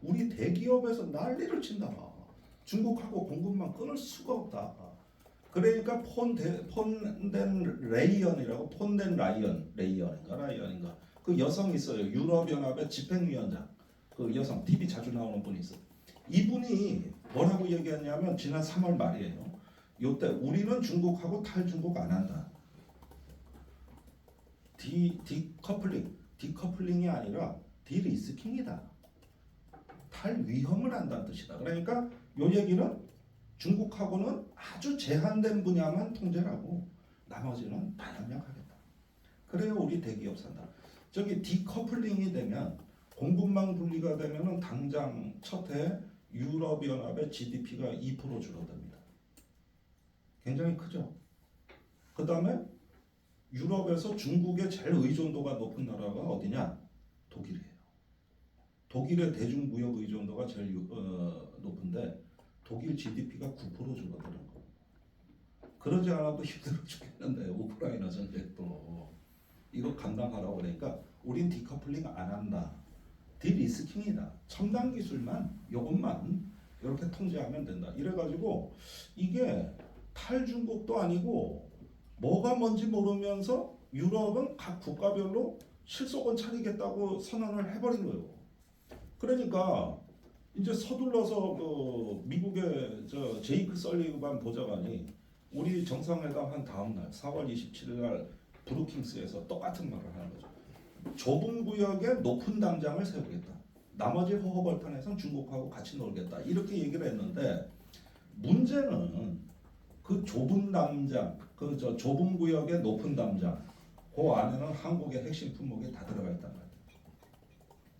우리 대기업에서 난리를 친다. 중국하고 공급망 끊을 수가 없다. 그러니까 폰덴 레이언이라고 폰덴 라이언인가 그 여성 있어요. 유럽연합의 집행위원장. 그 여성 TV 자주 나오는 분이 있어요. 이분이 뭐라고 얘기했냐면 지난 3월 말이에요. 요때 우리는 중국하고 탈중국 안 한다. 디커플링이 아니라 디리스킹이다. 탈위험을 한다는 뜻이다. 그러니까 요 얘기는 중국하고는 아주 제한된 분야만 통제를 하고 나머지는 반협력하겠다. 그래야 우리 대기업 산다. 저기 디커플링이 되면 공급망 분리가 되면은 당장 첫 해 유럽연합의 GDP가 2% 줄어듭니다. 굉장히 크죠. 그 다음에 유럽에서 중국의 제일 의존도가 높은 나라가 어디냐? 독일이에요. 독일의 대중무역 의존도가 제일 높은데 독일 GDP가 9% 줄어드는 거. 그러지 않아도 힘들어 죽겠는데 우크라이나 전쟁도 이거 감당하라고 그러니까 우린 디커플링 안 한다. 디리스킹이다. 첨단 기술만 요것만 이렇게 통제하면 된다. 이래가지고 이게 탈중국도 아니고 뭐가 뭔지 모르면서 유럽은 각 국가별로 실속은 차리겠다고 선언을 해버린 거예요. 그러니까 이제 서둘러서 그 미국의 저 제이크 설리반 보좌관이 우리 정상회담 한 다음 날 4월 27일 날 브루킹스에서 똑같은 말을 하는 거죠. 좁은 구역에 높은 담장을 세우겠다. 나머지 허허벌판에선 중국하고 같이 놀겠다. 이렇게 얘기를 했는데 문제는 그 좁은 담장, 그 저 좁은 구역의 높은 담장, 그 안에는 한국의 핵심 품목이 다 들어가 있단 말이에요.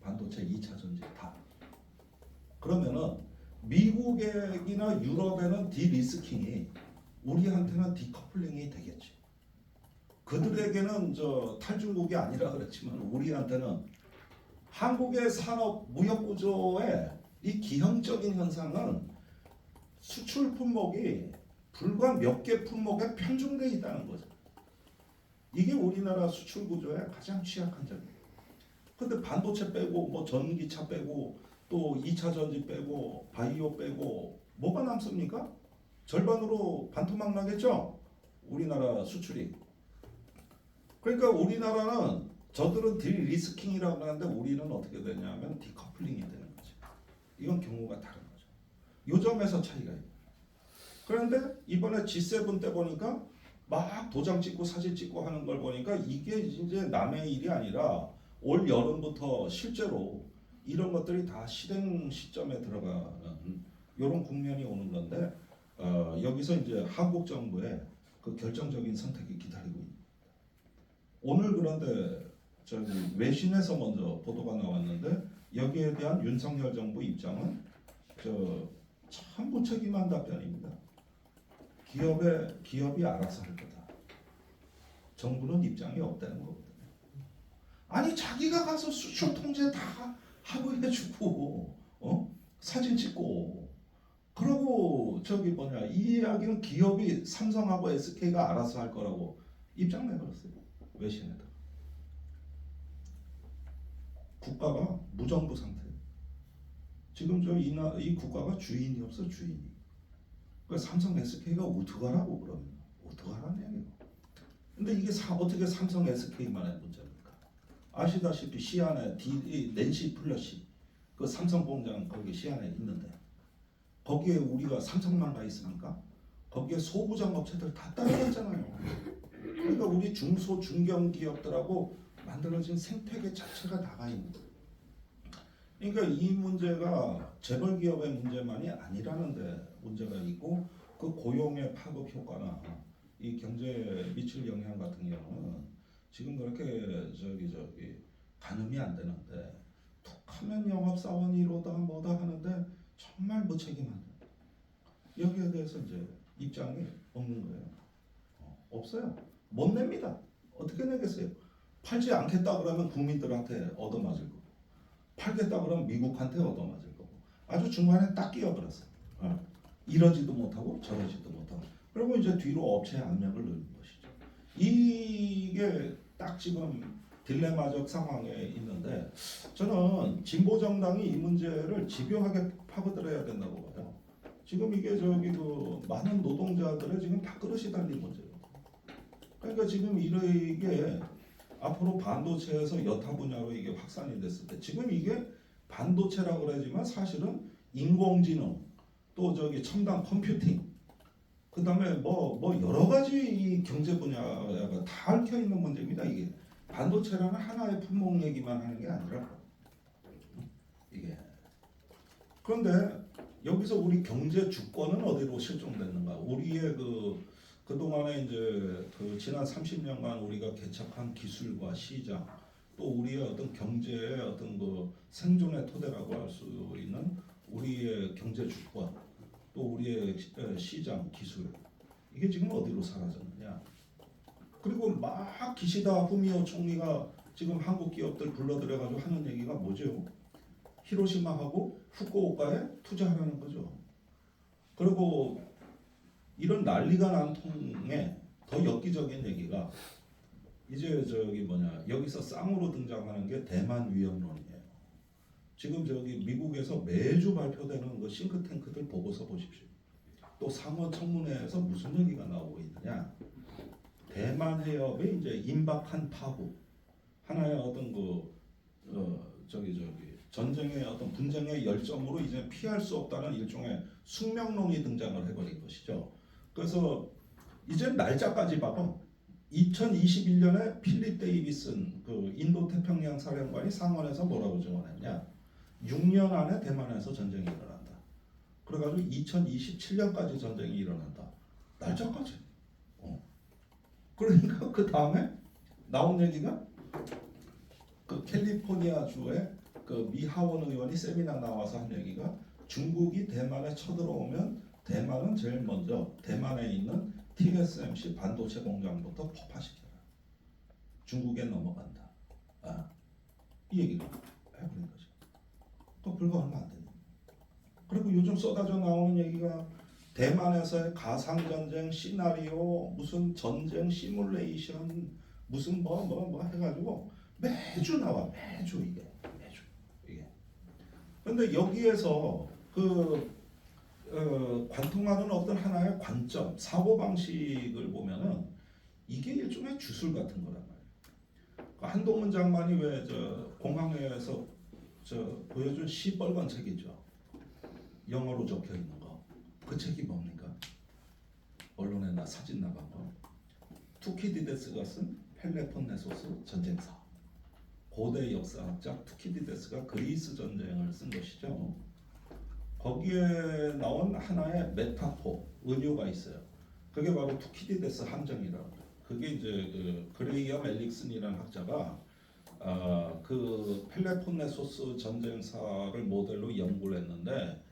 반도체 2차 전지 다. 그러면은 미국이나 유럽에는 디리스킹이 우리한테는 디커플링이 되겠지. 그들에게는 저 탈중국이 아니라 그랬지만 우리한테는 한국의 산업 무역 구조의 이 기형적인 현상은 수출 품목이 불과 몇 개 품목에 편중되어 있다는 거죠. 이게 우리나라 수출 구조의 가장 취약한 점이에요. 근데 반도체 빼고 뭐 전기차 빼고 또 2차 전지 빼고 바이오 빼고 뭐가 남습니까? 절반으로 반토막 나겠죠? 우리나라 수출이. 그러니까 우리나라는 저들은 디리스킹이라고 하는데 우리는 어떻게 되냐면 디커플링이 되는 거죠. 이건 경우가 다른 거죠. 요 점에서 차이가 있어요. 그런데 이번에 G7 때 보니까 막 도장 찍고 사진 찍고 하는 걸 보니까 이게 이제 남의 일이 아니라 올 여름부터 실제로 이런 것들이 다 실행 시점에 들어가는 이런 국면이 오는 건데 여기서 이제 한국 정부의 그 결정적인 선택이 기다리고 있습니다. 오늘 그런데 저기 외신에서 먼저 보도가 나왔는데 여기에 대한 윤석열 정부 입장은 참 무책임한 답변입니다. 기업이 알아서 할 거다. 정부는 입장이 없다는 거거든요. 아니 자기가 가서 수출 통제 다 하부해주고 사진 찍고 그러고 이 이야기는 기업이 삼성하고 SK가 알아서 할 거라고 입장 내버렸어요. 외신에다. 국가가 무정부 상태. 지금 이 국가가 주인이 없어 주인이. 그래서 삼성 SK가 어떡하라고 그러면 어떡하라는 얘기예요. 근데 이게 어떻게 삼성 SK만의 문제입니까? 아시다시피 시안에 낸시 플러시 그 삼성 공장 거기 시안에 있는데 거기에 우리가 삼성만 가 있습니까? 거기에 소부장 업체들 다 따라 있잖아요. 그러니까 우리 중소 중견 기업들하고 만들어진 생태계 자체가 나가 있는 거예요. 그러니까 이 문제가 재벌 기업의 문제만이 아니라는데 문제가 있고 그 고용의 파급 효과나 이 경제에 미칠 영향 같은 경우는 지금 그렇게 가늠이 안 되는데 툭하면 영업사원 1호다 뭐다 하는데 정말 무책임한 여기에 대해서 이제 입장이 없는 거예요. 없어요. 못 냅니다. 어떻게 내겠어요? 팔지 않겠다 그러면 국민들한테 얻어맞을 거고 팔겠다 그러면 미국한테 얻어맞을 거고 아주 중간에 딱 끼어들었어요. 이러지도 못하고 저러지도 못하고 그리고 이제 뒤로 업체의 압력을 넣는 것이죠. 이게 딱 지금 딜레마적 상황에 있는데 저는 진보 정당이 이 문제를 집요하게 파고들어야 된다고 봐요. 지금 이게 그 많은 노동자들의 지금 밥그릇이 달린 문제예요. 그러니까 지금 이게 앞으로 반도체에서 여타 분야로 이게 확산이 됐을 때 지금 이게 반도체라고 그러지만 사실은 인공지능 또 첨단 컴퓨팅 그다음에 뭐 여러 가지 이 경제 분야가 다 얽혀 있는 문제입니다. 이게 반도체라는 하나의 품목 얘기만 하는 게 아니라 이게 그런데 여기서 우리 경제 주권은 어디로 실종됐는가? 우리의 그동안에 이제 지난 30년간 우리가 개척한 기술과 시장 또 우리의 어떤 경제의 어떤 생존의 토대라고 할 수 있는 우리의 경제 주권 또 우리의 시장 기술 이게 지금 어디로 사라졌느냐? 그리고 막 기시다 후미오 총리가 지금 한국 기업들 불러들여가지고 하는 얘기가 뭐죠? 히로시마하고 후쿠오카에 투자하라는 거죠. 그리고 이런 난리가 난 통에 더 엽기적인 얘기가 이제 여기서 쌍으로 등장하는 게 대만 위협론이에요. 지금 미국에서 매주 발표되는 그 싱크탱크들 보고서 보십시오. 또 상원 청문회에서 무슨 얘기가 나오고 있느냐? 대만 해협의 이제 임박한 파고 하나의 어떤 전쟁의 어떤 분쟁의 열점으로 이제 피할 수 없다는 일종의 숙명론이 등장을 해버린 것이죠. 그래서 이제 날짜까지 봐봐. 2021년에 필립 데이비슨 인도 태평양 사령관이 상원에서 뭐라고 증언했냐? 6년 안에 대만에서 전쟁이 일어난다. 그래가지고 2027년까지 전쟁이 일어난다. 날짜까지. 그러니까 그 다음에 나온 얘기가 캘리포니아 주의 미 하원 의원이 세미나 나와서 한 얘기가 중국이 대만에 쳐들어오면 대만은 제일 먼저 대만에 있는 TSMC 반도체 공장부터 폭파시켜라. 중국에 넘어간다. 이 얘기를 해버린 거죠. 또 불과 얼마 안 되네. 그리고 요즘 쏟아져 나오는 얘기가 대만에서의 가상전쟁 시나리오 무슨 전쟁 시뮬레이션 무슨 뭐 해가지고 매주 나와. 매주 이게. 그런데 여기에서 관통하는 어떤 하나의 관점, 사고방식을 보면은 이게 일종의 주술 같은 거란 말이에요. 한동훈 장관이 왜 공항에서 보여준 시뻘건 책이죠. 영어로 적혀 있는 거. 그 책이 뭡니까? 언론에 사진 나간 거. 투키디데스가 쓴 펠레폰네소스 전쟁사. 고대 역사학자 투키디데스가 그리스 전쟁을 쓴 것이죠. 거기에 나온 하나의 메타포, 은유가 있어요. 그게 바로 투키디데스 함정이라고. 그게 이제 그레이엄 엘릭슨이라는 학자가 그 펠레폰네소스 전쟁사를 모델로 연구를 했는데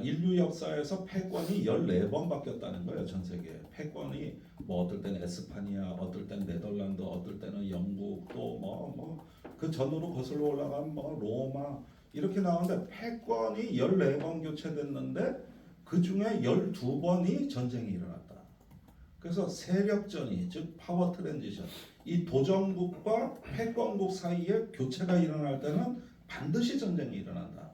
인류 역사에서 패권이 14번 바뀌었다는 거예요. 전 세계에. 패권이 뭐 어떨 때는 에스파니아, 어떨 때는 네덜란드, 어떨 때는 영국, 또 그 전으로 거슬러 올라가면 로마 이렇게 나오는데 패권이 14번 교체됐는데 그 중에 12번이 전쟁이 일어났다. 그래서 세력전이 즉 파워 트랜지션 이 도전국과 패권국 사이에 교체가 일어날 때는 반드시 전쟁이 일어난다.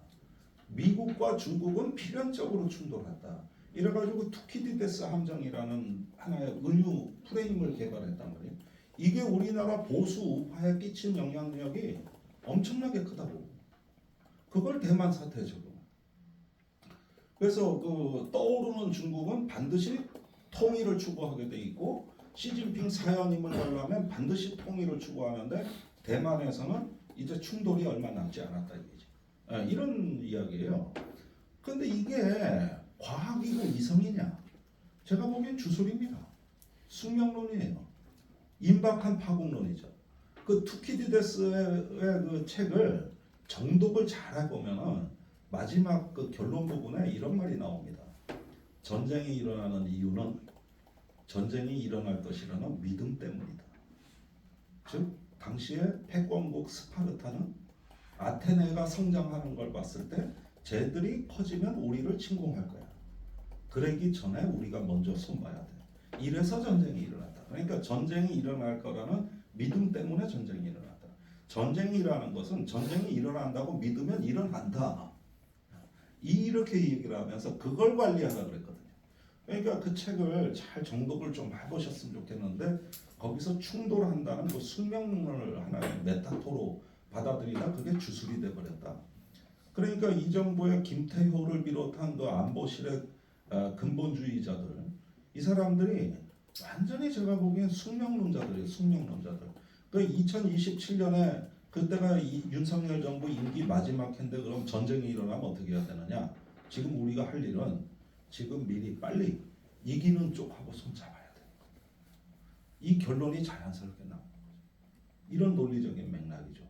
미국과 중국은 필연적으로 충돌한다. 이래가지고 투키디데스 함정이라는 하나의 은유 프레임을 개발했단 말이에요. 이게 우리나라 보수 우파에 끼친 영향력이 엄청나게 크다고. 그걸 대만 사태 적용. 그래서 그 떠오르는 중국은 반드시 통일을 추구하게 돼 있고 시진핑 사연임을 하려면 반드시 통일을 추구하는데 대만에서는 이제 충돌이 얼마 남지 않았다 이거지. 이런 이야기예요. 근데 이게 과학이고 이성이냐? 제가 보기엔 주술입니다. 숙명론이에요. 임박한 파국론이죠. 그 투키디데스의 그 책을 정독을 잘 해보면은 마지막 그 결론 부분에 이런 말이 나옵니다. 전쟁이 일어나는 이유는 전쟁이 일어날 것이라는 믿음 때문이다. 즉 당시에 패권국 스파르타는 아테네가 성장하는 걸 봤을 때 쟤들이 커지면 우리를 침공할 거야. 그러기 전에 우리가 먼저 손봐야 돼. 이래서 전쟁이 일어났다. 그러니까 전쟁이 일어날 거라는 믿음 때문에 전쟁이 일어났다. 전쟁이라는 것은 전쟁이 일어난다고 믿으면 일어난다. 이렇게 얘기를 하면서 그걸 관리하라 그랬거든요. 그러니까 그 책을 잘 정독을 좀 해보셨으면 좋겠는데 거기서 충돌한다는 그 숙명론을 하나의 메타포로 받아들이다 그게 주술이 돼버렸다. 그러니까 이 정부의 김태효를 비롯한 그 안보실의 근본주의자들 이 사람들이 완전히 제가 보기엔 숙명론자들이에요. 숙명론자들. 그 2027년에 그때가 이 윤석열 정부 임기 마지막 해인데 그럼 전쟁이 일어나면 어떻게 해야 되느냐? 지금 우리가 할 일은 지금 미리 빨리 이기는 쪽하고 손잡아야 돼. 이 결론이 자연스럽게 나오는 거죠. 이런 논리적인 맥락이죠.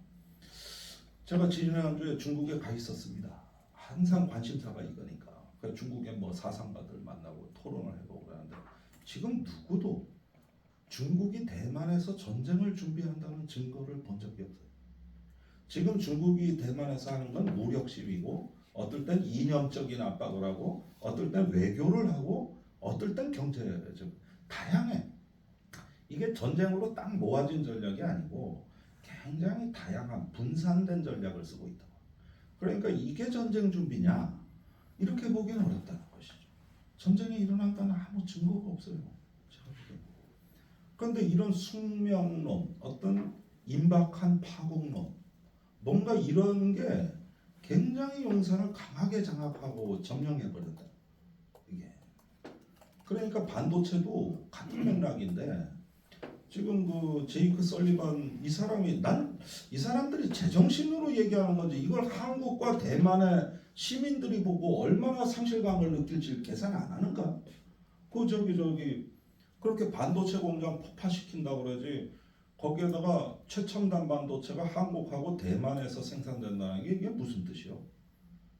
제가 지난주에 중국에 가 있었습니다. 항상 관심사가 이거니까. 그러니까 중국의 뭐 사상가들 만나고 토론을 해보고 그러는데 지금 누구도 중국이 대만에서 전쟁을 준비한다는 증거를 본 적이 없어요. 지금 중국이 대만에서 하는 건 무력 시위고 어떨 땐 이념적인 압박을 하고 어떨 땐 외교를 하고 어떨 땐 경제적 다양해. 이게 전쟁으로 딱 모아진 전략이 아니고 굉장히 다양한 분산된 전략을 쓰고 있다. 그러니까 이게 전쟁 준비냐? 이렇게 보기는 어렵다는 것이죠. 전쟁이 일어난다는 아무 증거가 없어요. 그런데 이런 숙명론, 어떤 임박한 파국론, 뭔가 이런 게 굉장히 용산을 강하게 장악하고 점령해버렸다. 이게. 그러니까 반도체도 같은 맥락인데 지금 그 제이크 설리반 이 사람이 이 사람들이 제정신으로 얘기하는 건지 이걸 한국과 대만의 시민들이 보고 얼마나 상실감을 느낄지 계산 안 하는가? 그 저기 그렇게 반도체 공장 폭파시킨다 그러지 거기에다가 최첨단 반도체가 한국하고 대만에서 생산된다는 게 이게 무슨 뜻이요?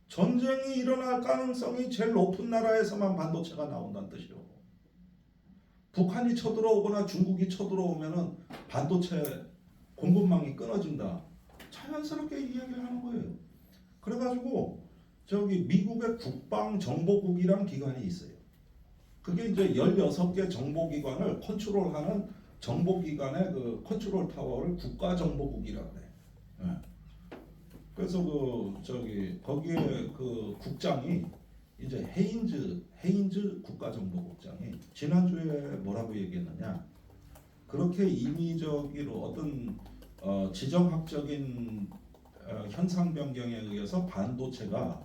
전쟁이 일어날 가능성이 제일 높은 나라에서만 반도체가 나온다는 뜻이요. 북한이 쳐들어오거나 중국이 쳐들어오면은 반도체 공급망이 끊어진다. 자연스럽게 이야기를 하는 거예요. 그래가지고 저기 미국의 국방정보국이란 기관이 있어요. 그게 이제 16개 정보기관을 컨트롤하는 정보기관의 그 컨트롤 타워를 국가정보국이라고 그래. 예. 그래서 그 저기 거기에 그 국장이 이제 헤인즈 국가정보국장이 지난주에 뭐라고 얘기했느냐? 그렇게 인위적으로 어떤 지정학적인 현상 변경에 의해서 반도체가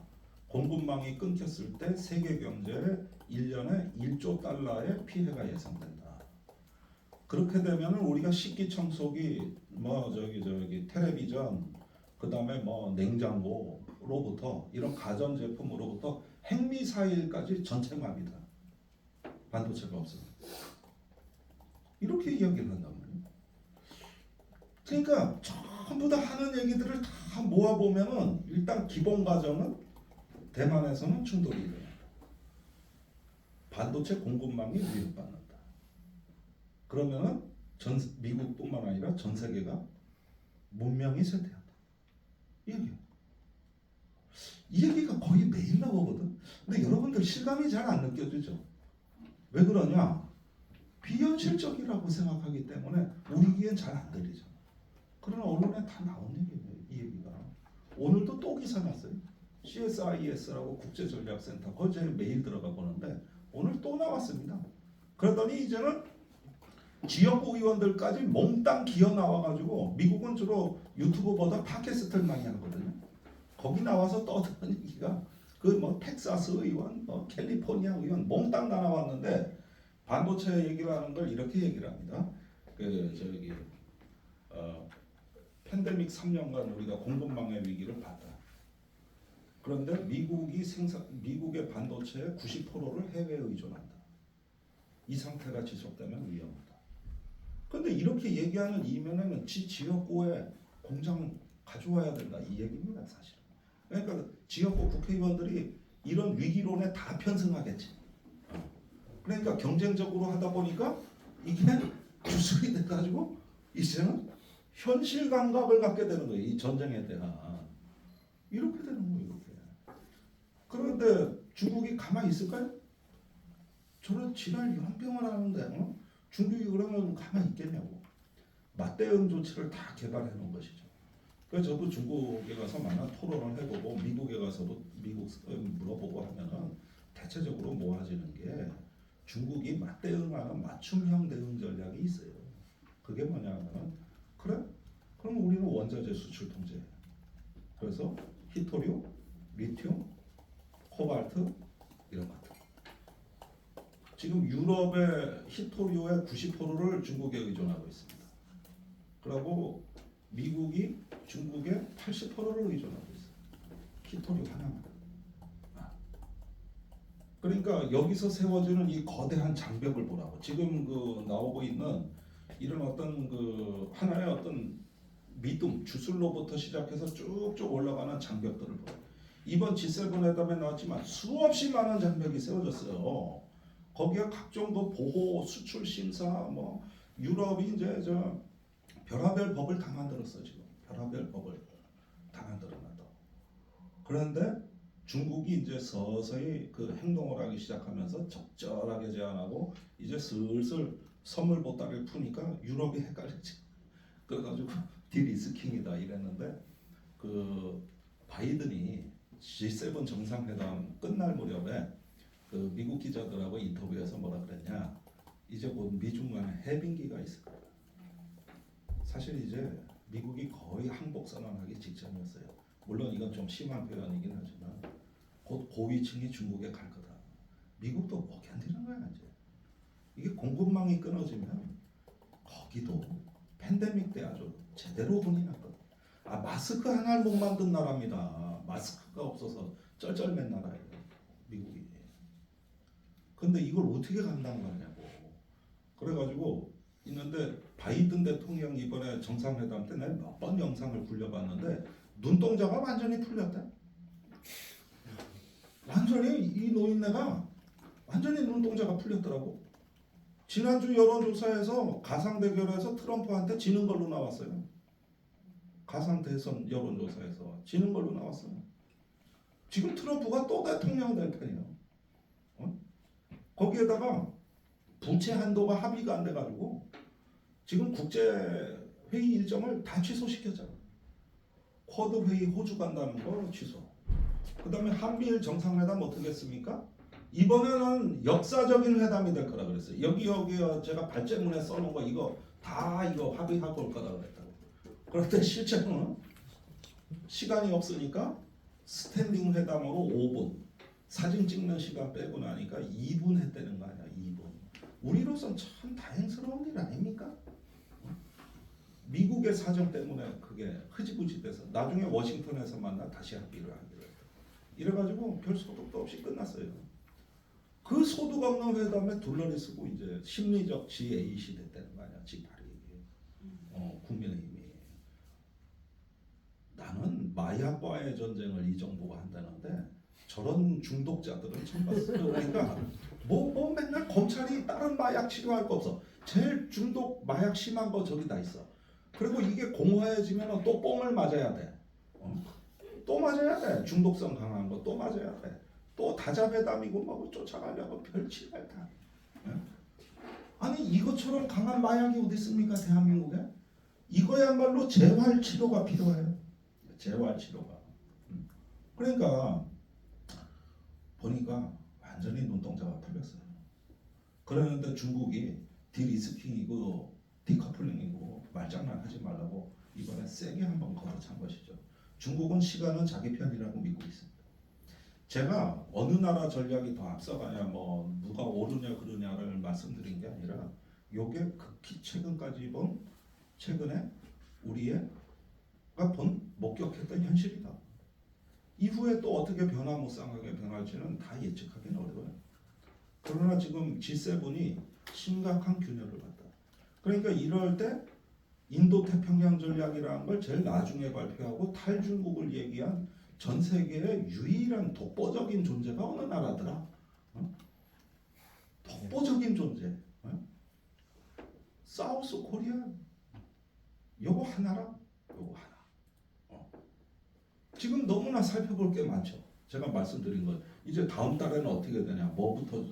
공급망이 끊겼을 때 세계 경제에 1년에 1조 달러의 피해가 예상된다. 그렇게 되면 우리가 식기청소기 뭐 저기 텔레비전 그다음에 뭐 냉장고로부터 이런 가전 제품으로부터 핵미사일까지 전체 마비다. 반도체가 없어요. 이렇게 이야기를 한단 말이에요. 그러니까 전부 다 하는 얘기들을 다 모아보면은 일단 기본 과정은 대만에서는 충돌이 일어난다. 반도체 공급망이 위협받는다. 그러면은 미국뿐만 아니라 전 세계가 문명이 쇠퇴한다. 이 얘기가 거의 매일 나오거든. 근데 여러분들 실감이 잘 안 느껴지죠? 왜 그러냐? 비현실적이라고 생각하기 때문에 우리 귀엔 잘 안 들리잖아. 그러나 언론에 다 나온 얘기예요. 이 얘기가. 오늘도 또 기사 났어요. CSIS라고 국제전략센터 거기에 매일 들어가 보는데 오늘 또 나왔습니다. 그러더니 이제는 지역구 의원들까지 몽땅 기어 나와가지고 미국은 주로 유튜브보다 팟캐스트를 많이 하거든요. 거기 나와서 떠드는 얘기가 그 뭐 텍사스 의원, 뭐 캘리포니아 의원 몽땅 다 나왔는데 반도체 얘기를 하는 걸 이렇게 얘기를 합니다. 그 저기 팬데믹 3년간 우리가 공급망의 위기를 봤다. 그런데 미국의 반도체의 90%를 해외에 의존한다. 이 상태가 지속되면 위험하다. 근데 이렇게 얘기하는 이면에는 지역구에 공장 가져와야 된다 이 얘기입니다 사실. 그러니까 지역구 국회의원들이 이런 위기론에 다 편승하겠지. 그러니까 경쟁적으로 하다 보니까 이게 주술이 돼가지고 이제는 현실 감각을 갖게 되는 거예요. 이 전쟁에 대한 이렇게 되는 거예요. 이렇게. 그런데 중국이 가만히 있을까요? 저런 지랄 연병을 하는데 중국이 그러면 가만히 있겠냐고. 맞대응 조치를 다 개발해 놓은 것이죠. 그래서 저도 중국에 가서 만나 토론을 해보고 미국에 가서도 미국 물어보고 하면은 대체적으로 모아지는 게 중국이 맞대응하는 맞춤형 대응 전략이 있어요. 그게 뭐냐면은 그래? 그럼 우리는 원자재 수출 통제. 그래서 히토류, 리튬, 코발트 이런 것들. 지금 유럽의 히토류의 90%를 중국에 의존하고 있습니다. 그리고 미국이 중국의 80%를 의존하고 있어요. 히토류 하나만. 그러니까 여기서 세워지는 이 거대한 장벽을 보라고. 지금 그 나오고 있는 이런 어떤 그 하나의 어떤 믿음, 주술로부터 시작해서 쭉쭉 올라가는 장벽들을 보라. 이번 G7 회담에 나왔지만 수없이 많은 장벽이 세워졌어요. 거기에 각종 그 보호, 수출 심사, 뭐 유럽이 이제 저 별하별 법을 다 만들었어 지금. 별하별 법을 다 만들어놨다. 그런데 중국이 이제 서서히 그 행동을 하기 시작하면서 적절하게 제안하고 이제 슬슬 선물 보따리를 푸니까 유럽이 헷갈리지. 그래가지고 디리스킹이다 이랬는데 그 바이든이 G7 정상회담 끝날 무렵에 그 미국 기자들하고 인터뷰에서 뭐라 그랬냐? 이제 곧 미중 간에 해빙기가 있을 거다. 사실 이제 미국이 거의 항복 선언하기 직전이었어요. 물론 이건 좀 심한 표현이긴 하지만 곧 고위층이 중국에 갈 거다. 미국도 못 견디는 거야 이제. 이게 공급망이 끊어지면 거기도 팬데믹 때 아주 제대로 혼이 났거든. 마스크 하나를 못 만든 나라입니다. 마스크가 없어서 쩔쩔맨 나라예요. 미국이. 근데 이걸 어떻게 감당하냐고. 그래가지고 있는데 바이든 대통령 이번에 정상회담 때 내가 몇 번 영상을 굴려봤는데 눈동자가 완전히 풀렸다. 완전히 이 노인네가 완전히 눈동자가 풀렸더라고. 지난주 여론조사에서 가상 대결에서 트럼프한테 지는 걸로 나왔어요. 가상 대선 여론조사에서 지는 걸로 나왔어요. 지금 트럼프가 또 대통령 될 편이에요. 거기에다가 부채 한도가 합의가 안 돼가지고 지금 국제 회의 일정을 다 취소시켰잖아. 쿼드 회의 호주 간다는 거 취소. 그다음에 한미일 정상회담 어떻게 했습니까? 이번에는 역사적인 회담이 될 거라 그랬어요. 여기 제가 발제문에 써놓은 거 이거 다 이거 합의하고 올 거다 그랬다고. 그런데 실제로는 시간이 없으니까 스탠딩 회담으로 5분, 사진 찍는 시간 빼고 나니까 2분 했다는 거 아니야. 2분. 우리로선 참 다행스러운 일 아닙니까? 미국의 사정 때문에 그게 흐지부지 돼서 나중에 워싱턴에서 만나 다시 합의를 하기로 했다. 이래가지고 별 소득도 없이 끝났어요. 그 소득 없는 회담에 둘러리 쓰고 이제 심리적 G8이 됐다는 거 아니야. G8이. 국민의힘이. 나는 마약과의 전쟁을 이 정부가 한다는데 저런 중독자들은 처음 봤어요. 그러니까 뭐 맨날 검찰이 다른 마약 치료할 거 없어. 제일 중독 마약 심한 거 저기 다 있어. 그리고 이게 공허해지면 또 뽕을 맞아야 돼. 또 맞아야 돼. 중독성 강한 거 또 맞아야 돼. 또 다자회담이고 뭐 쫓아가려고 별치를 다. 아니 이것처럼 강한 마약이 어디 있습니까 대한민국에? 이거야말로 재활 치료가 필요해요. 재활 치료가. 그러니까 보니까 완전히 눈동자가 풀렸어요. 그러는데 중국이 디리스킹이고 디커플링이고 말장난하지 말라고 이번에 세게 한번 걷어찬 것이죠. 중국은 시간은 자기 편이라고 믿고 있습니다. 제가 어느 나라 전략이 더 앞서가냐 뭐 누가 오르냐 그러냐를 말씀드린 게 아니라 요게 극히 최근에 우리가 목격했던 현실이다. 이후에 또 어떻게 변화무쌍하게 변할지는 다 예측하기는 어려워요. 그러나 지금 G7이 심각한 균열을 갖다. 그러니까 이럴 때 인도 태평양 전략이라는 걸 제일 나중에 발표하고 탈중국을 얘기한 전 세계의 유일한 독보적인 존재가 어느 나라더라? 어? 독보적인 존재. 어? 사우스 코리아. 요거 하나라. 요거 하나. 어. 지금 너무나 살펴볼 게 많죠. 제가 말씀드린 것. 이제 다음 달에는 어떻게 되냐? 뭐부터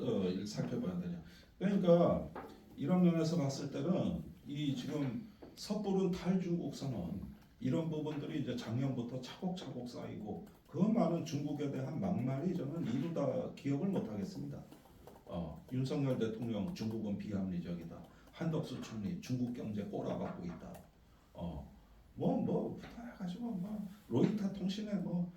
살펴봐야 되냐? 그러니까 이런 면에서 봤을 때는 이 지금 섣부른 탈중국 선언 이런 부분들이 이제 작년부터 차곡차곡 쌓이고 그 많은 중국에 대한 막말이 저는 이루다 기억을 못하겠습니다. 윤석열 대통령 중국은 비합리적이다. 한덕수 총리 중국 경제 꼬라박고 있다. 해가지고 뭐 로이터 통신에 뭐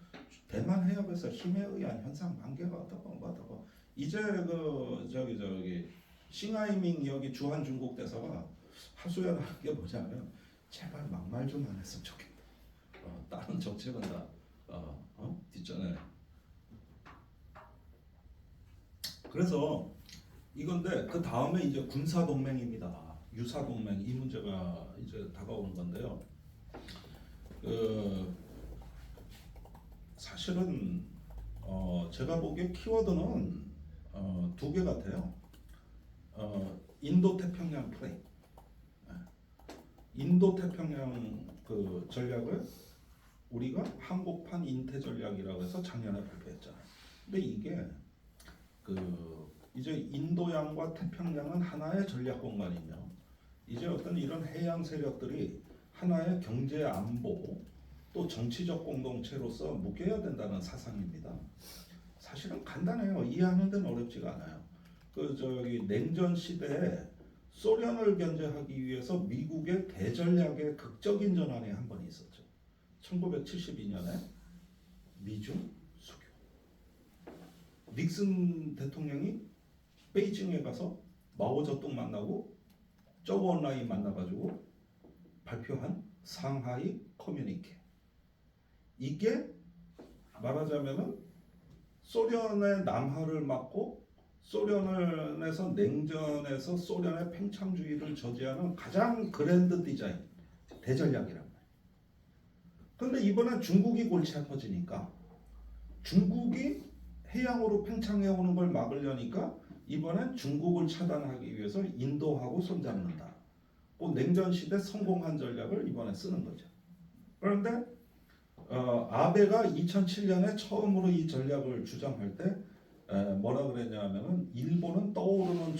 대만 해협에서 힘에 의한 현상 만개가 어떻고 이제 그 저기 싱하이밍 여기 주한 중국 대사가 하소연하는 게 뭐냐면 제발 막말 좀 안 했으면 좋겠다. 다른 정책은 다 뒷전에. 그래서 이건데 그 다음에 이제 군사 동맹입니다. 유사 동맹 이 문제가 이제 다가오는 건데요. 사실은 제가 보기에 키워드는 두 개 같아요. 인도 태평양 플레이. 인도 태평양 그 전략을 우리가 한국판 인태 전략이라고 해서 작년에 발표했잖아요. 근데 이게 이제 인도양과 태평양은 하나의 전략 공간이며 이제 어떤 이런 해양 세력들이 하나의 경제 안보 또 정치적 공동체로서 묶여야 된다는 사상입니다. 사실은 간단해요. 이해하는 데는 어렵지가 않아요. 냉전 시대에 소련을 견제하기 위해서 미국의 대전략의 극적인 전환이 한 번 있었죠. 1972년에 미중 수교. 닉슨 대통령이 베이징에 가서 마오쩌둥 만나고 쪼우언라인 만나가지고 발표한 상하이 커뮤니케. 이게 말하자면은 소련의 남하를 막고 소련에서 냉전에서 소련의 팽창주의를 저지하는 가장 그랜드 디자인 대전략이란 말이에요. 그런데 이번엔 중국이 골치 아파지니까 중국이 해양으로 팽창해 오는 걸 막으려니까 이번엔 중국을 차단하기 위해서 인도하고 손잡는다. 냉전 시대 성공한 전략을 이번에 쓰는 거죠. 그런데 아베가 2007년에 처음으로 이 전략을 주장할 때 뭐라 그랬냐면은 인도는 떠오르는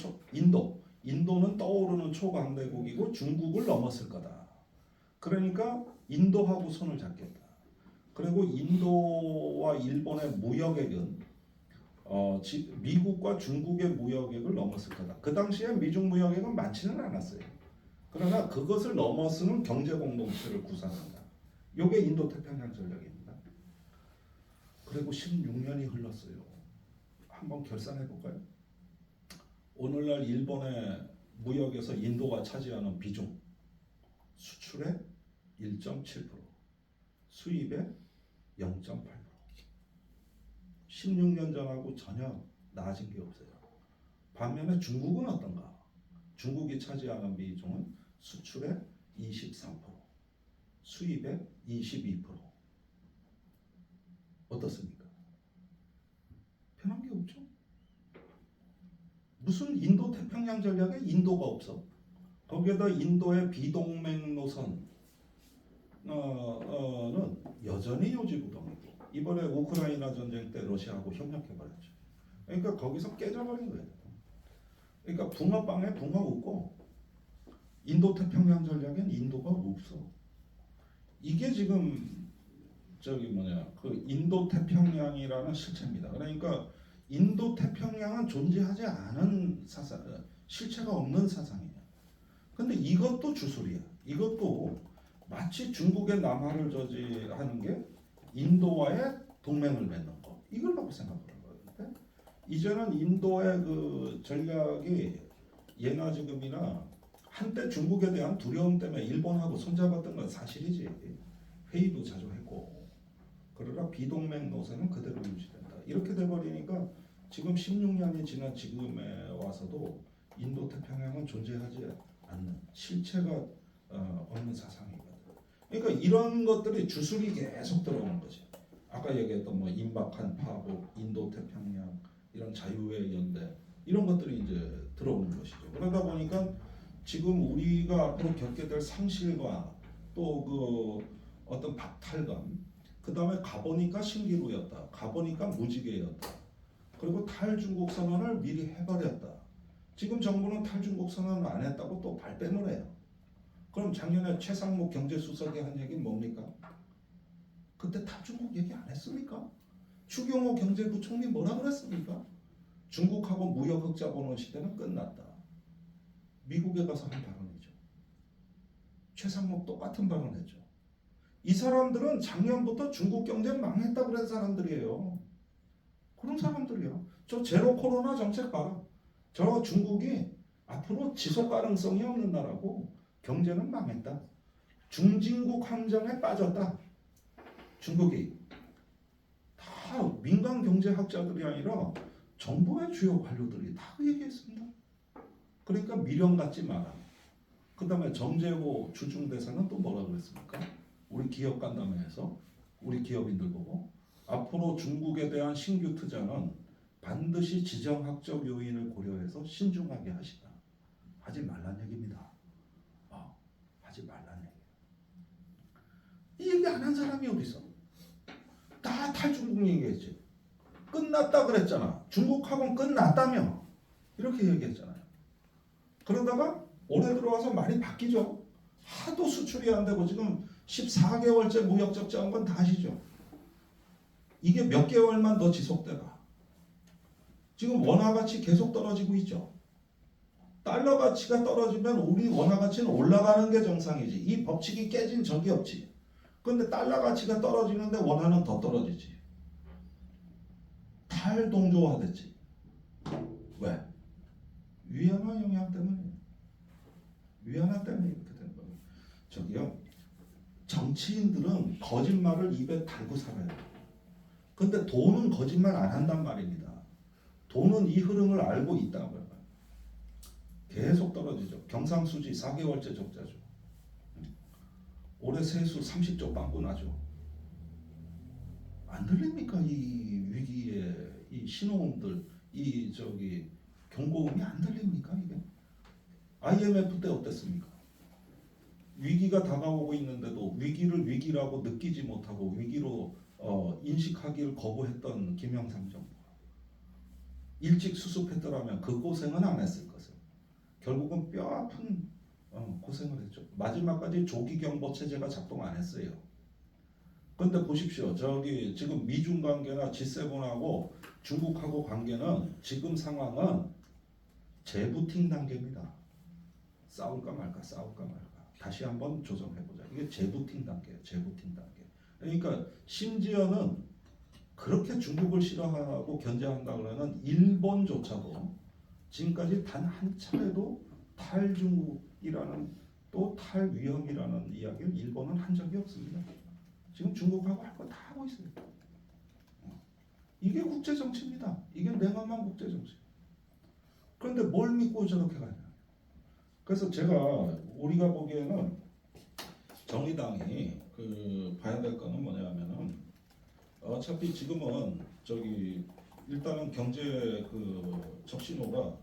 초강대국이고 중국을 넘었을 거다. 그러니까 인도하고 손을 잡겠다. 그리고 인도와 일본의 무역액은 미국과 중국의 무역액을 넘었을 거다. 그 당시에 미중 무역액은 많지는 않았어요. 그러나 그것을 넘어서는 경제 공동체를 구상한다. 이게 인도 태평양 전략입니다. 그리고 16년이 흘렀어요. 한번 결산해 볼까요? 오늘날 일본의 무역에서 인도가 차지하는 비중 수출의 1.7%, 수입의 0.8%. 16년 전하고 전혀 나아진 게 없어요. 반면에 중국은 어떤가? 중국이 차지하는 비중은 수출의 23%, 수입의 22%. 어떻습니까? 변한 게 없죠. 무슨 인도 태평양 전략에 인도가 없어. 거기에다 인도의 비동맹 노선은 여전히 요지부동이고 이번에 우크라이나 전쟁 때 러시아하고 협력해버렸죠. 그러니까 거기서 깨져버린 거예요. 그러니까 붕어빵에 붕어 웃고 인도 태평양 전략엔 인도가 없어. 이게 지금 그 인도 태평양이라는 실체입니다. 그러니까 인도 태평양은 존재하지 않은 실체가 없는 사상이에요. 근데 이것도 주술이야. 이것도 마치 중국의 남하를 저지하는 게 인도와의 동맹을 맺는 거. 이걸 갖고 생각을 하거든요. 이제는 인도의 그 전략이 예나 지금이나 한때 중국에 대한 두려움 때문에 일본하고 손잡았던 건 사실이지. 회의도 자주 했고. 그러나 비동맹 노선은 그대로 유지된다. 이렇게 돼버리니까 지금 16년이 지난 지금에 와서도 인도 태평양은 존재하지 않는 실체가 없는 사상이거든. 그러니까 이런 것들이 주술이 계속 들어오는 거지. 아까 얘기했던 뭐 임박한 파국, 인도 태평양 이런 자유의 연대 이런 것들이 이제 들어오는 것이죠. 그러다 보니까 지금 우리가 앞으로 겪게 될 상실과 또 그 어떤 박탈감, 그 다음에 가보니까 신기루였다, 가보니까 무지개였다, 그리고 탈중국 선언을 미리 해버렸다. 지금 정부는 탈중국 선언을 안 했다고 또 발뺌을 해요. 그럼 작년에 최상목 경제수석이 한 얘기는 뭡니까? 그때 탈중국 얘기 안 했습니까? 추경호 경제부총리 뭐라 그랬습니까? 중국하고 무역 흑자 보는 시대는 끝났다. 미국에 가서 한 발언이죠. 최상목 똑같은 발언했죠. 이 사람들은 작년부터 중국 경제 망했다 그런 사람들이에요. 그런 사람들이요. 저 제로 코로나 정책 봐라. 저 중국이 앞으로 지속 가능성이 없는 나라고 경제는 망했다. 중진국 함정에 빠졌다. 중국이 다 민간 경제학자들이 아니라 정부의 주요 관료들이 다 그 얘기했습니다. 그러니까 미련 갖지 마라. 그 다음에 정재호 주중대사는 또 뭐라 그랬습니까? 우리 기업 간담회에서 우리 기업인들 보고 앞으로 중국에 대한 신규 투자는 반드시 지정학적 요인을 고려해서 신중하게 하시라. 하지 말란 얘기입니다. 하지 말란 얘기. 이 얘기 안 한 사람이 어디 있어? 다 탈중국 얘기했지. 끝났다 그랬잖아. 중국하고는 끝났다며. 이렇게 얘기했잖아요. 그러다가 올해 들어와서 말이 바뀌죠. 하도 수출이 안 되고 지금 14개월째 무역 적자한 건 다 아시죠? 이게 몇 개월만 더 지속돼봐. 지금 원화 가치 계속 떨어지고 있죠. 달러 가치가 떨어지면 우리 원화 가치는 올라가는 게 정상이지. 이 법칙이 깨진 적이 없지. 근데 달러 가치가 떨어지는데 원화는 더 떨어지지. 탈동조화됐지. 왜? 위안화 영향 때문에. 위안화 때문에 이렇게 된 거예요. 저기요. 정치인들은 거짓말을 입에 달고 살아요. 근데 돈은 거짓말 안 한단 말입니다. 돈은 이 흐름을 알고 있다는 거예요. 계속 떨어지죠. 경상수지 4개월째 적자죠. 올해 세수 30조 빵꾸 나죠. 안 들립니까? 이 위기의 이 신호음들, 이 저기 경고음이 안 들립니까? 이게 IMF 때 어땠습니까? 위기가 다가오고 있는데도 위기를 위기라고 느끼지 못하고 위기로 인식하기를 거부했던 김영삼 정부. 일찍 수습했더라면 그 고생은 안 했을 것을. 결국은 뼈 아픈 고생을 했죠. 마지막까지 조기경보 체제가 작동 안 했어요. 그런데 보십시오. 저기 지금 미중 관계나 G7하고 중국하고 관계는 지금 상황은 재부팅 단계입니다. 싸울까 말까 싸울까 말까. 다시 한번 조정해보자. 이게 재부팅 단계예요. 재부팅 단계. 그러니까 심지어는 그렇게 중국을 싫어하고 견제한다 그러는 일본조차도 지금까지 단 한 차례도 탈중국이라는 또 탈위험이라는 이야기를 일본은 한 적이 없습니다. 지금 중국하고 할 거 다 하고 있어요. 이게 국제정치입니다. 이게 냉엄한 국제정치. 그런데 뭘 믿고 저렇게 가냐. 그래서 우리가 보기에는 정의당이 봐야 될 거는 뭐냐면은 어차피 지금은 일단은 경제 적신호가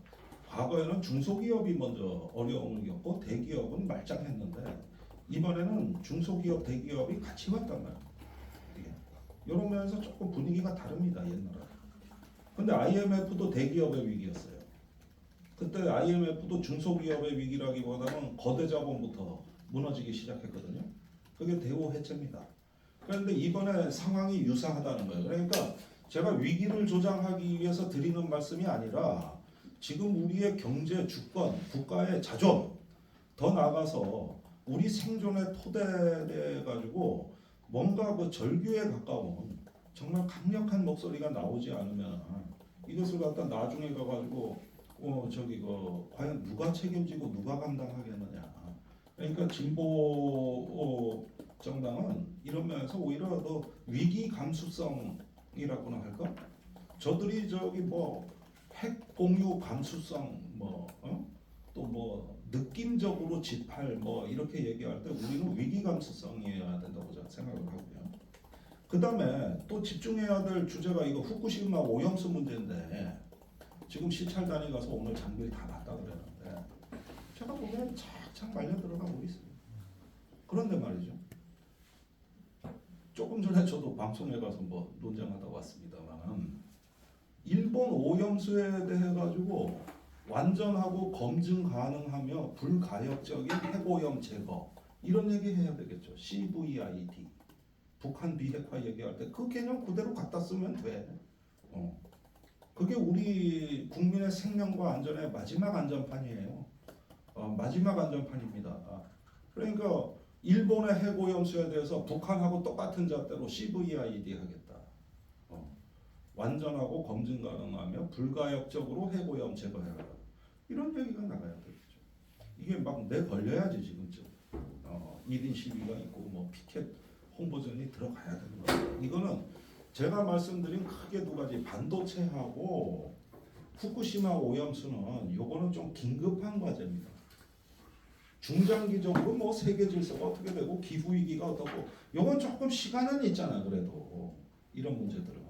과거에는 중소기업이 먼저 어려움을 겪고 대기업은 말짱했는데 이번에는 중소기업, 대기업이 같이 왔단 말이에요. 이런 면에서 조금 분위기가 다릅니다. 옛날에. 근데 IMF도 대기업의 위기였어요. 그때 IMF도 중소기업의 위기라기보다는 거대 자본부터 무너지기 시작했거든요. 그게 대우 해체입니다. 그런데 이번에 상황이 유사하다는 거예요. 그러니까 제가 위기를 조장하기 위해서 드리는 말씀이 아니라 지금 우리의 경제, 주권, 국가의 자존, 더 나아가서 우리 생존의 토대에 가지고 뭔가 그 절규에 가까운 정말 강력한 목소리가 나오지 않으면 이것을 갖다 나중에 가가지고 저기 그 과연 누가 책임지고 누가 감당하겠느냐. 그러니까 진보 정당은 이런 면에서 오히려 더 위기 감수성이라고나 할까? 저들이 저기 뭐 핵 공유 감수성 또 뭐 느낌적으로 집할 뭐 이렇게 얘기할 때 우리는 위기 감수성이어야 된다고 저는 생각을 하고요. 그 다음에 또 집중해야 될 주제가 이거 후쿠시마 오염수 문제인데 지금 시찰단이 가서 오늘 장비를 다 봤다 그랬는데 제가 보기엔 착착 말려 들어가고 있어요. 그런데 말이죠. 조금 전에 저도 방송에 가서 뭐 논쟁하다 왔습니다만 일본 오염수에 대해 가지고 완전하고 검증 가능하며 불가역적인 핵오염 제거 이런 얘기 해야 되겠죠. CVID 북한 비핵화 얘기할 때 그 개념 그대로 갖다 쓰면 돼. 그게 우리 국민의 생명과 안전의 마지막 안전판이에요. 마지막 안전판입니다. 그러니까 일본의 핵오염수에 대해서 북한하고 똑같은 잣대로 CVID 하겠다. 완전하고 검증 가능하며 불가역적으로 핵오염 제거해라. 이런 얘기가 나가야 되겠죠. 이게 막 내 걸려야지 지금쯤. 1인 시위가 있고 뭐 피켓 홍보전이 들어가야 되는 거예요. 이거는 제가 말씀드린 크게 두 가지 반도체하고 후쿠시마 오염수는 요거는 좀 긴급한 과제입니다. 중장기적으로 뭐 세계 질서가 어떻게 되고 기후 위기가 어떻고 요건 조금 시간은 있잖아. 그래도 이런 문제들은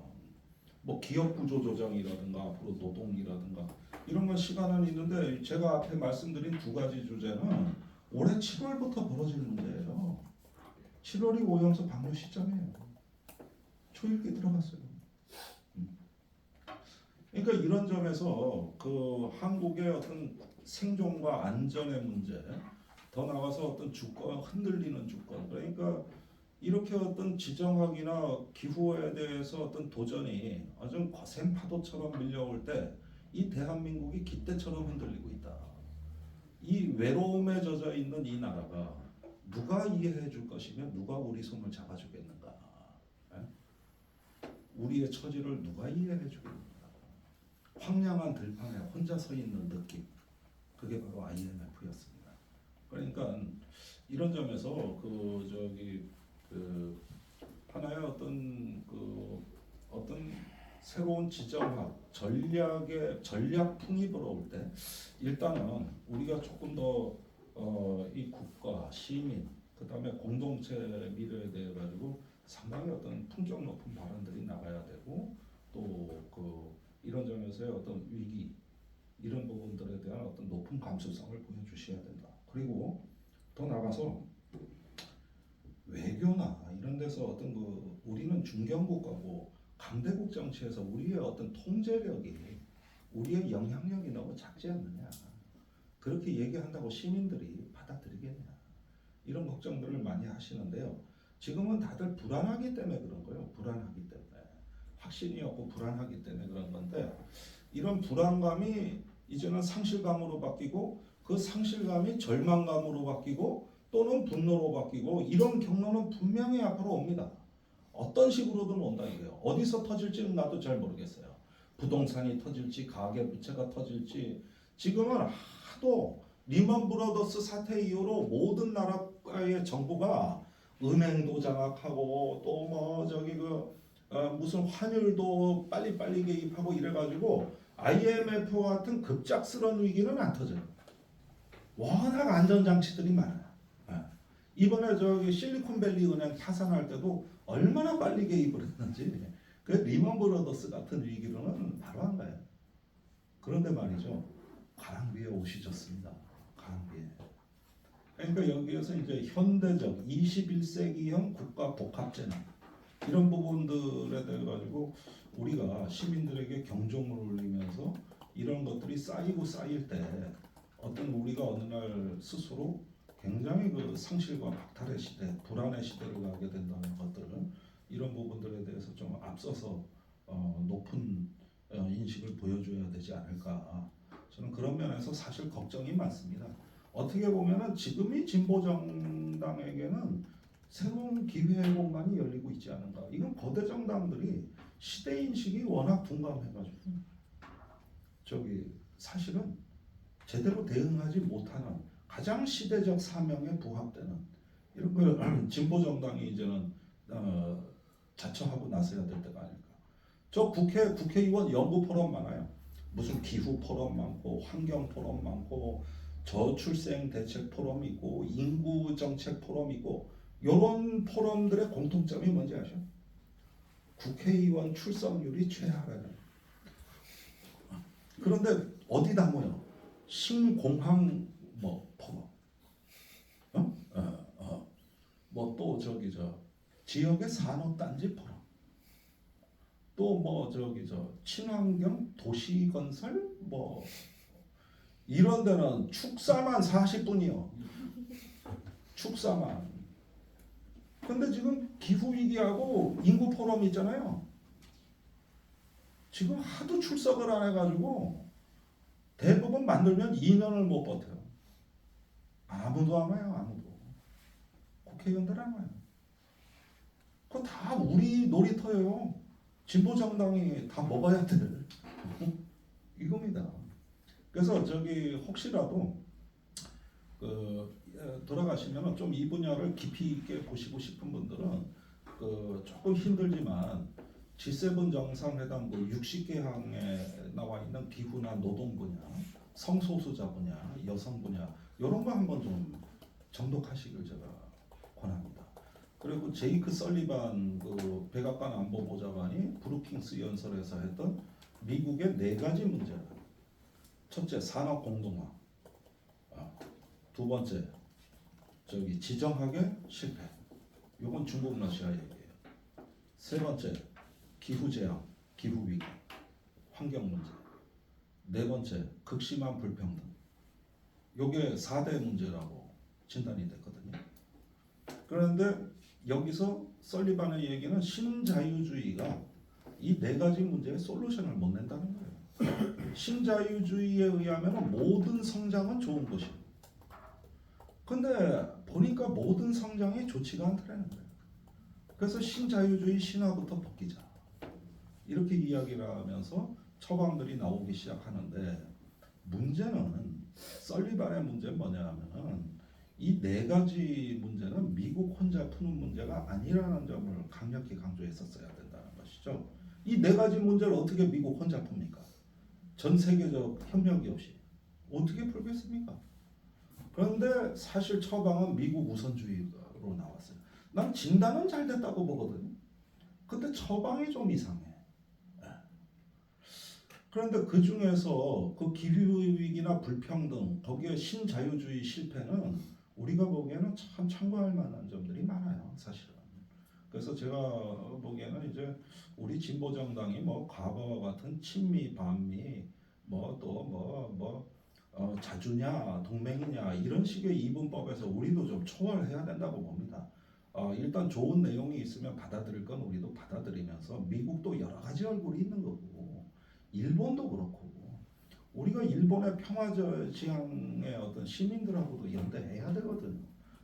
뭐 기업 구조 조정이라든가 앞으로 노동이라든가 이런 건 시간은 있는데 제가 앞에 말씀드린 두 가지 주제는 올해 7월부터 벌어질 문제예요. 7월이 오염수 방류 시점이에요. 초읽기 들어갔어요. 그러니까 이런 점에서 그 한국의 어떤 생존과 안전의 문제, 더 나아가서 어떤 주권, 흔들리는 주권, 그러니까 이렇게 어떤 지정학이나 기후에 대해서 어떤 도전이 아주 거센 파도처럼 밀려올 때 이 대한민국이 깃대처럼 흔들리고 있다. 이 외로움에 젖어 있는 이 나라가 누가 이해해 줄 것이며 누가 우리 손을 잡아주겠는가? 우리의 처지를 누가 이해해 주겠는가? 황량한 들판에 혼자 서 있는 느낌, 그게 바로 IMF였습니다. 그러니까 이런 점에서 그 하나의 어떤 새로운 지정학 전략풍이 불어올 때 일단은 우리가 조금 더 이 국가 시민 그 다음에 공동체 미래에 대해 가지고 상당히 어떤 품격 높은 발언들이 나가야 되고 또 이런 점에서의 어떤 위기 이런 부분들에 대한 어떤 높은 감수성을 보여주셔야 된다. 그리고 더 나가서 외교나 이런 데서 어떤 우리는 중견국가고 강대국 정치에서 우리의 어떤 통제력이 우리의 영향력이 너무 작지 않느냐 그렇게 얘기한다고 시민들이 받아들이겠냐 이런 걱정들을 많이 하시는데요. 지금은 다들 불안하기 때문에 그런 거예요. 불안하기 때문에 확신이 없고 불안하기 때문에 그런 건데 이런 불안감이 이제는 상실감으로 바뀌고 그 상실감이 절망감으로 바뀌고 또는 분노로 바뀌고 이런 경로는 분명히 앞으로 옵니다. 어떤 식으로든 온다 이거예요. 어디서 터질지는 나도 잘 모르겠어요. 부동산이 터질지 가계부채가 터질지 지금은 하도 리먼 브라더스 사태 이후로 모든 나라의 정부가 은행도 장악하고 또 뭐 무슨 환율도 빨리빨리 개입하고 이래가지고 IMF 같은 급작스러운 위기는 안 터져요. 워낙 안전장치들이 많아요. 이번에 실리콘밸리 은행 파산할 때도 얼마나 빨리 개입을 했는지 그 리먼 브라더스 같은 위기로는 바로 한 거예요. 그런데 말이죠. 가랑비에 옷이 졌습니다. 가랑비에. 그러니까 여기에서 이제 현대적 21세기형 국가 복합재난 이런 부분들에 대해 가지고 우리가 시민들에게 경종을 울리면서 이런 것들이 쌓일 때 어떤 우리가 어느 날 스스로 굉장히 상실과 박탈의 시대, 불안의 시대를 가게 된다는 것들은 이런 부분들에 대해서 좀 앞서서 높은 인식을 보여줘야 되지 않을까. 저는 그런 면에서 사실 걱정이 많습니다. 어떻게 보면은 지금이 진보 정당에게는 새로운 기회의 공간이 열리고 있지 않은가. 이건 거대 정당들이 시대 인식이 워낙 둔감해가지고 저기 사실은 제대로 대응하지 못하는 가장 시대적 사명에 부합되는 이런 걸 진보 정당이 이제는 자처하고 나서야 될 때가 아닐까. 저 국회의원 연구 포럼 많아요. 무슨 기후 포럼 많고 환경 포럼 많고 저출생 대책 포럼 있고 인구 정책 포럼 있고 이런 포럼들의 공통점이 뭔지 아셔? 국회의원 출석률이 최하라는. 그런데 어디다 모여? 신공항 뭐 포럼, 뭐 또 저기 저 지역의 산업단지 포럼, 또 뭐 저기 저 친환경 도시 건설 뭐 이런 데는 축사만 40분이요. 축사만. 근데 지금 기후 위기하고 인구 포럼 있잖아요. 지금 하도 출석을 안 해가지고 대부분 만들면 2년을 못 버텨요. 아무도 안 와요. 아무도. 국회의원들 안 와요. 그거 다 우리 놀이터예요. 진보 정당이 다 먹어야 될 이겁니다. 그래서 저기 혹시라도 돌아가시면 좀 이 분야를 깊이 있게 보시고 싶은 분들은 조금 힘들지만 G7 정상회담 60개 항에 나와 있는 기후나 노동 분야, 성소수자 분야, 여성 분야 이런 거 한번 좀 정독하시길 제가 권합니다. 그리고 제이크 설리반 백악관 안보보좌관이 브루킹스 연설에서 했던 미국의 4가지 문제. 첫째, 산업 공동화. 두 번째, 저기 지정학의 실패. 이건 중국 러시아 얘기예요. 세 번째, 기후 재앙, 기후 위기, 환경 문제. 네 번째, 극심한 불평등. 요게 4대 문제라고 진단이 됐거든요. 그런데 여기서 설리반의 얘기는 신자유주의가 이 4가지 문제의 솔루션을 못 낸다는 거예요. 신자유주의에 의하면 모든 성장은 좋은 것이고, 근데 보니까 모든 성장이 좋지가 않더라는 거예요. 그래서 신자유주의 신화부터 벗기자 이렇게 이야기를 하면서 처방들이 나오기 시작하는데, 문제는 설리반의 문제는 뭐냐면은 이 4가지 문제는 미국 혼자 푸는 문제가 아니라는 점을 강력히 강조했었어야 된다는 것이죠. 이 4가지 문제를 어떻게 미국 혼자 풉니까? 전 세계적 협력이 없이 어떻게 풀겠습니까? 그런데 사실 처방은 미국 우선주의로 나왔어요. 난 진단은 잘 됐다고 보거든요. 근데 처방이 좀 이상해. 그런데 그 중에서 그 기후위기나 불평등, 거기에 신자유주의 실패는 우리가 보기에는 참 참고할 만한 점들이 많아요, 사실은. 그래서 제가 보기에는 이제 우리 진보정당이 뭐 과거와 같은 친미, 반미, 뭐 또 자주냐, 동맹이냐 이런 식의 이분법에서 우리도 좀 초월해야 된다고 봅니다. 일단 좋은 내용이 있으면 받아들일 건 우리도 받아들이면서 미국도 여러 가지 얼굴이 있는 거고 일본도 그렇고 우리가 일본의 평화지향의 어떤 시민들하고도 연대해야 되거든요.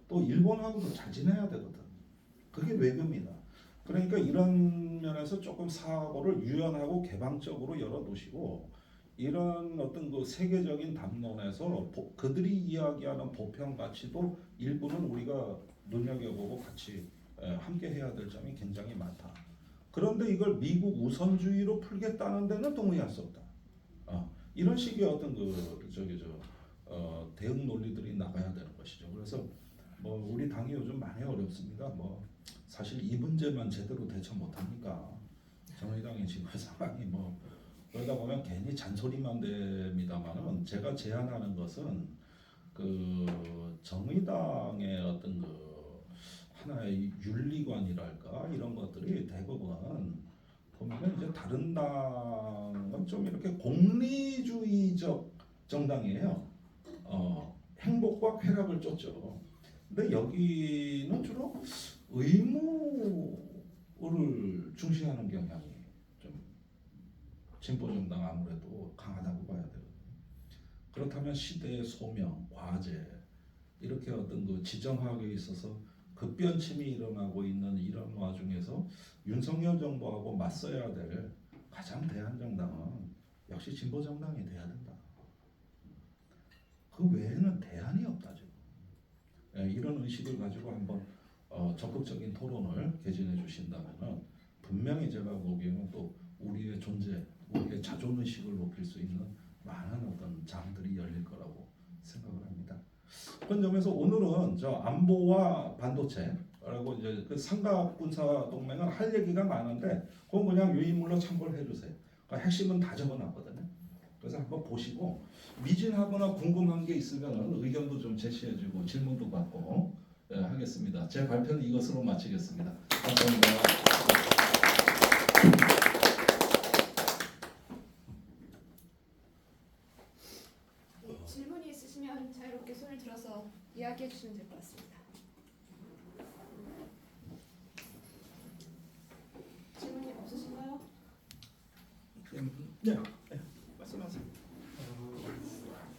또 일본하고도 잘 지내야 되거든. 그게 외교입니다. 그러니까 이런 면에서 조금 사고를 유연하고 개방적으로 열어두시고 이런 어떤 그 세계적인 담론에서 그들이 이야기하는 보편 가치도 일부는 우리가 눈여겨보고 같이 함께 해야 될 점이 굉장히 많다. 그런데 이걸 미국 우선주의로 풀겠다는 데는 동의할 수 없다. 이런 식의 어떤 대응 논리들이 나가야 되는 것이죠. 그래서 뭐 우리 당이 요즘 많이 어렵습니다. 뭐 사실 이 문제만 제대로 대처 못하니까 정의당이 지금 상황이 뭐 그러다 보면 괜히 잔소리만 됩니다만은 제가 제안하는 것은 정의당의 어떤 하나의 윤리관이랄까 이런 것들이 대부분 보면 이제 다른 당은 좀 이렇게 공리주의적 정당이에요. 행복과 쾌락을 쫓죠. 근데 여기는 주로 의무를 중시하는 경향이 좀 진보 정당 아무래도 강하다고 봐야 되거든요. 그렇다면 시대의 소명, 과제 이렇게 어떤 그 지정학에 있어서 급변침이 일어나고 있는 이런 와중에서 윤석열 정부하고 맞서야 될 가장 대한 정당은 역시 진보 정당이 돼야 된다. 그 외에는 대안이 없다 지금. 이런 의식을 가지고 한번 적극적인 토론을 개진해 주신다면은 분명히 제가 보기에는 또 우리의 존재, 우리의 자존 의식을 높일 수 있는 많은 어떤 장들이 열릴 거라고 생각을 합니다. 그런 점에서 오늘은 저 안보와 반도체라고 이제 그 삼각군사 동맹은 할 얘기가 많은데 그건 그냥 유인물로 참고를 해주세요. 그러니까 핵심은 다 적어놨거든요. 그래서 한번 보시고 미진하거나 궁금한 게 있으면 의견도 좀 제시해주고 질문도 받고 하겠습니다. 제 발표는 이것으로 마치겠습니다. 감사합니다. 네, 질문이 있으시면 자유롭게 손을 들어서 이야기해 주시면 될 것 같습니다. 질문이 없으신가요? 네, 말씀하세요.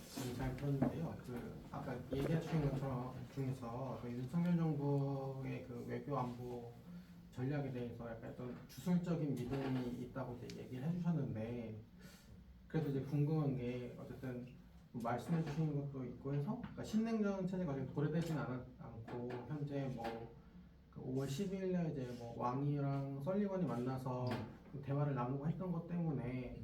지금 잘 들었는데요. 그 아까 얘기하신 것처럼 중에서 그 윤석열 정부의 그 외교 안보 전략에 대해서 약간 어떤 주술적인 믿음이 있다고 이제 얘기를 해주셨는데, 그래도 이제 궁금한 게 어쨌든 말씀해 주시는 것도 있고 해서 그러니까 신냉전 체제가 아직 도래되진 않고 현재 그 5월 10일에 이제 왕이랑 설리번이 만나서 대화를 나누고 했던 것 때문에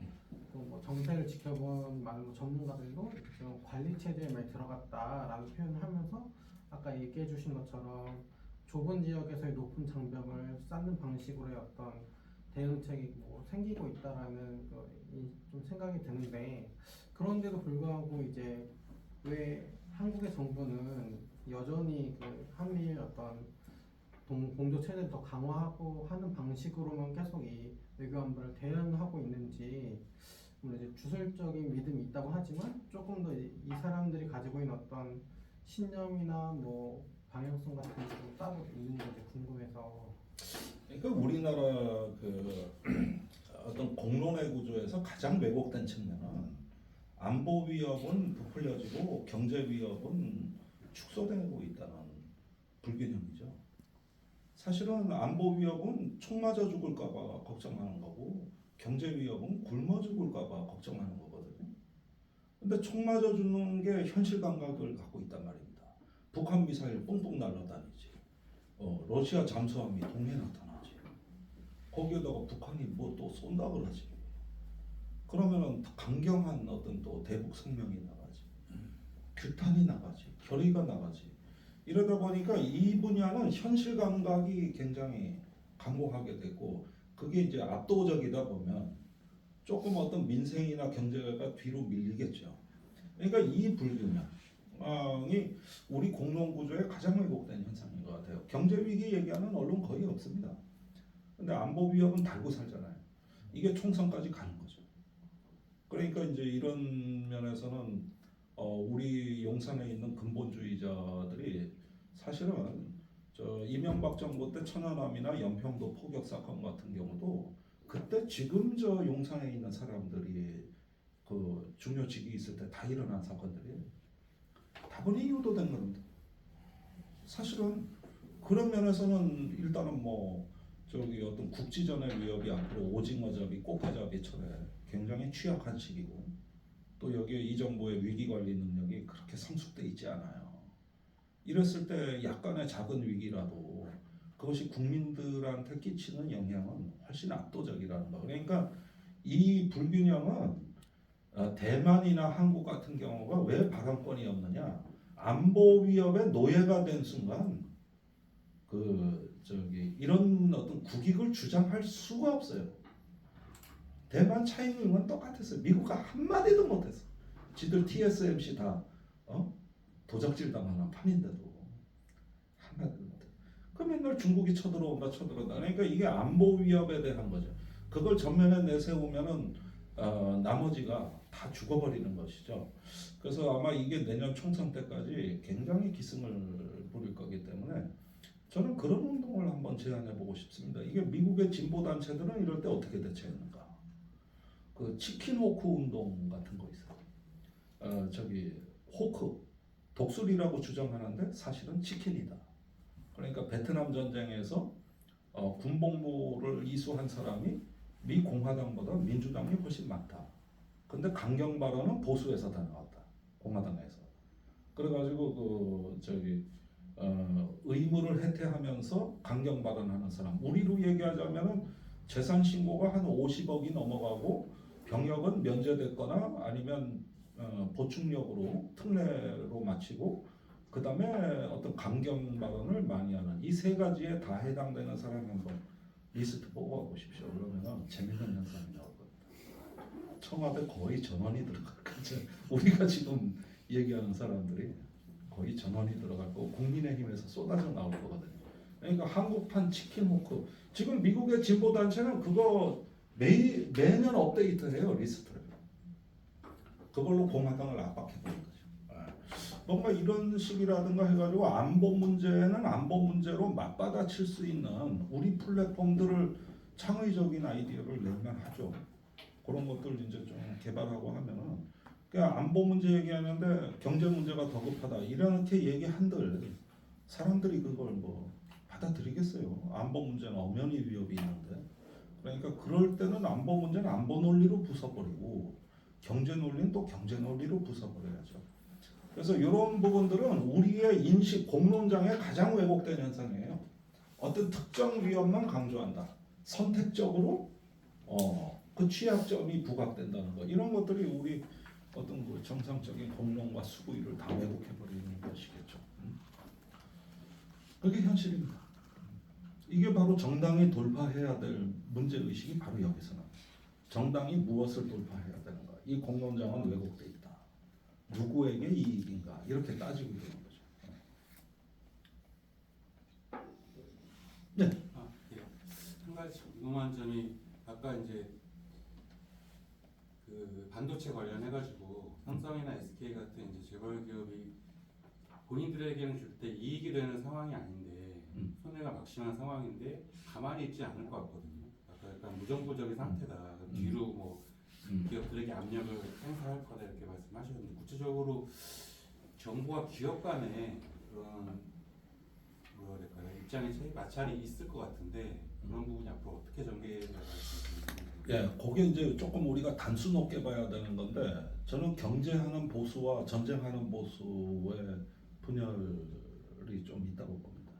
또 정세를 지켜본 많은 전문가들도 지금 관리 체제에 많이 들어갔다라는 표현을 하면서 아까 얘기해 주신 것처럼 좁은 지역에서의 높은 장벽을 쌓는 방식으로의 어떤 대응책이 생기고 있다라는 좀 생각이 드는데, 그런데도 불구하고 이제 왜 한국의 정부는 여전히 그 한미일 어떤 공조 체제를 더 강화하고 하는 방식으로만 계속 이 외교 안보를 대응하고 있는지, 물론 이제 주술적인 믿음이 있다고 하지만 조금 더 이 사람들이 가지고 있는 어떤 신념이나 방향성 같은 게 좀 따로 있는 건지 궁금해서. 그러니까 우리나라 그 어떤 공론의 구조에서 가장 왜곡된 측면은 안보 위협은 부풀려지고 경제 위협은 축소되고 있다는 불균형이죠. 사실은 안보 위협은 총 맞아 죽을까봐 걱정하는 거고 경제 위협은 굶어 죽을까봐 걱정하는 거거든요. 근데 총 맞아 죽는 게 현실 감각을 갖고 있단 말입니다. 북한 미사일 뽕뽕 날아다니지. 러시아 잠수함이 동해 나타나지. 거기에다가 북한이 또 쏜다 그러지. 그러면은 강경한 어떤 또 대북 성명이 나가지. 규탄이 나가지. 결의가 나가지. 이러다 보니까 이 분야는 현실 감각이 굉장히 강고하게 되고 그게 이제 압도적이다 보면 조금 어떤 민생이나 경제가 뒤로 밀리겠죠. 그러니까 이 불균형이 우리 공론 구조의 가장 왜곡된 현상인 것 같아요. 경제 위기 얘기하는 언론 거의 없습니다. 근데 안보 위협은 달고 살잖아요. 이게 총선까지 가는 거죠. 그러니까 이제 이런 면에서는 우리 용산에 있는 근본주의자들이 사실은 저 이명박 정부 때 천안함이나 연평도 포격 사건 같은 경우도 그때 지금 저 용산에 있는 사람들이 그 중요 직위 있을 때 다 일어난 사건들이에요. 다분히 유도된 겁니다. 사실은 그런 면에서는 일단은 저기 어떤 국지전의 위협이 앞으로 오징어잡이, 꽃게잡이처럼 굉장히 취약한 시기고 또 여기에 이 정부의 위기관리 능력이 그렇게 성숙돼 있지 않아요. 이랬을 때 약간의 작은 위기라도 그것이 국민들한테 끼치는 영향은 훨씬 압도적이라는 거. 그러니까 이 불균형은 대만이나 한국 같은 경우가 왜 발언권이 없느냐? 안보 위협의 노예가 된 순간 이런 어떤 국익을 주장할 수가 없어요. 대만 차이잉은 똑같았어요. 미국과 한마디도 못했어. 지들 TSMC 다 도적질 당하는 판인데도 한마디도 못해. 그 맨날 중국이 쳐들어온다. 그러니까 이게 안보 위협에 대한 거죠. 그걸 전면에 내세우면은 나머지가 다 죽어버리는 것이죠. 그래서 아마 이게 내년 총선 때까지 굉장히 기승을 부릴 거기 때문에 저는 그런 운동을 한번 제안해보고 싶습니다. 이게 미국의 진보 단체들은 이럴 때 어떻게 대처했는가? 그 치킨 호크 운동 같은 거 있어요. 호크 독수리라고 주장하는데 사실은 치킨이다. 그러니까 베트남 전쟁에서 군복무를 이수한 사람이 미 공화당보다 민주당이 훨씬 많다. 근데 강경 발언은 보수에서 다 나왔다. 공화당에서. 그래가지고 의무를 해태하면서 강경 발언하는 사람. 우리로 얘기하자면은 재산 신고가 한 50억이 넘어가고 병역은 면제됐거나 아니면 보충력으로 특례로 마치고 그 다음에 어떤 강경 발언을 많이 하는 이 세 가지에 다 해당되는 사람이 한번 리스트 뽑아 보십시오. 그러면 재밌는 현상이 나올 겁니다. 청와대 거의 전원이 들어갈 거죠. 우리가 지금 얘기하는 사람들이 거의 전원이 들어갈 거고 국민의힘에서 쏟아져 나올 거거든요. 그러니까 한국판 치킨 호크 지금 미국의 진보 단체는 그거 매년 업데이트해요 리스트를. 그걸로 공화당을 압박해 보는 거죠. 뭔가 이런 식이라든가 해가지고 안보 문제는 안보 문제로 맞받아칠 수 있는 우리 플랫폼들을 창의적인 아이디어를 내면 하죠. 그런 것들 이제 좀 개발하고 하면은 그냥 안보 문제 얘기하는데 경제 문제가 더 급하다 이렇게 얘기한들 사람들이 그걸 뭐 받아들이겠어요. 안보 문제는 엄연히 위협이 있는데 그러니까 그럴 때는 안보 문제는 안보 논리로 부숴버리고 경제 논리는 또 경제 논리로 부숴버려야죠. 그래서 이런 부분들은 우리의 인식 공론장에 가장 왜곡된 현상이에요. 어떤 특정 위협만 강조한다. 선택적으로 그 취약점이 부각된다는 거. 이런 것들이 우리 어떤 그 정상적인 공론과 수구위를 다 왜곡해버리는 것이겠죠. 그게 현실입니다. 이게 바로 정당이 돌파해야 될 문제의식이 바로 여기서 나옵니다. 정당이 무엇을 돌파해야 되는가. 이 공론장은 왜곡돼 있다. 누구에게 이익인가 이렇게 따지고 있는 거죠. 네. 예. 한 가지 궁금한 점이 아까 이제 그 반도체 관련해가지고 삼성이나 SK 같은 이제 재벌 기업이 본인들에게는 줄 때 이익이 되는 상황이 아닌데 손해가 막심한 상황인데 가만히 있지 않을 것 같거든요. 아까 약간 무정부적인 상태다. 뒤로 뭐 기업들에게 압력을 행사할 거다 이렇게 말씀하셨는데 구체적으로 정부와 기업 간에 그런 뭐라 그럴까요? 입장의 차이 마찰이 있을 것 같은데 그런 부분이 앞으로 어떻게 전개될까 예, 그게 이제 조금 우리가 단수 높게 봐야 되는 건데 저는 경제하는 보수와 전쟁하는 보수의 분열이 좀 있다고 봅니다.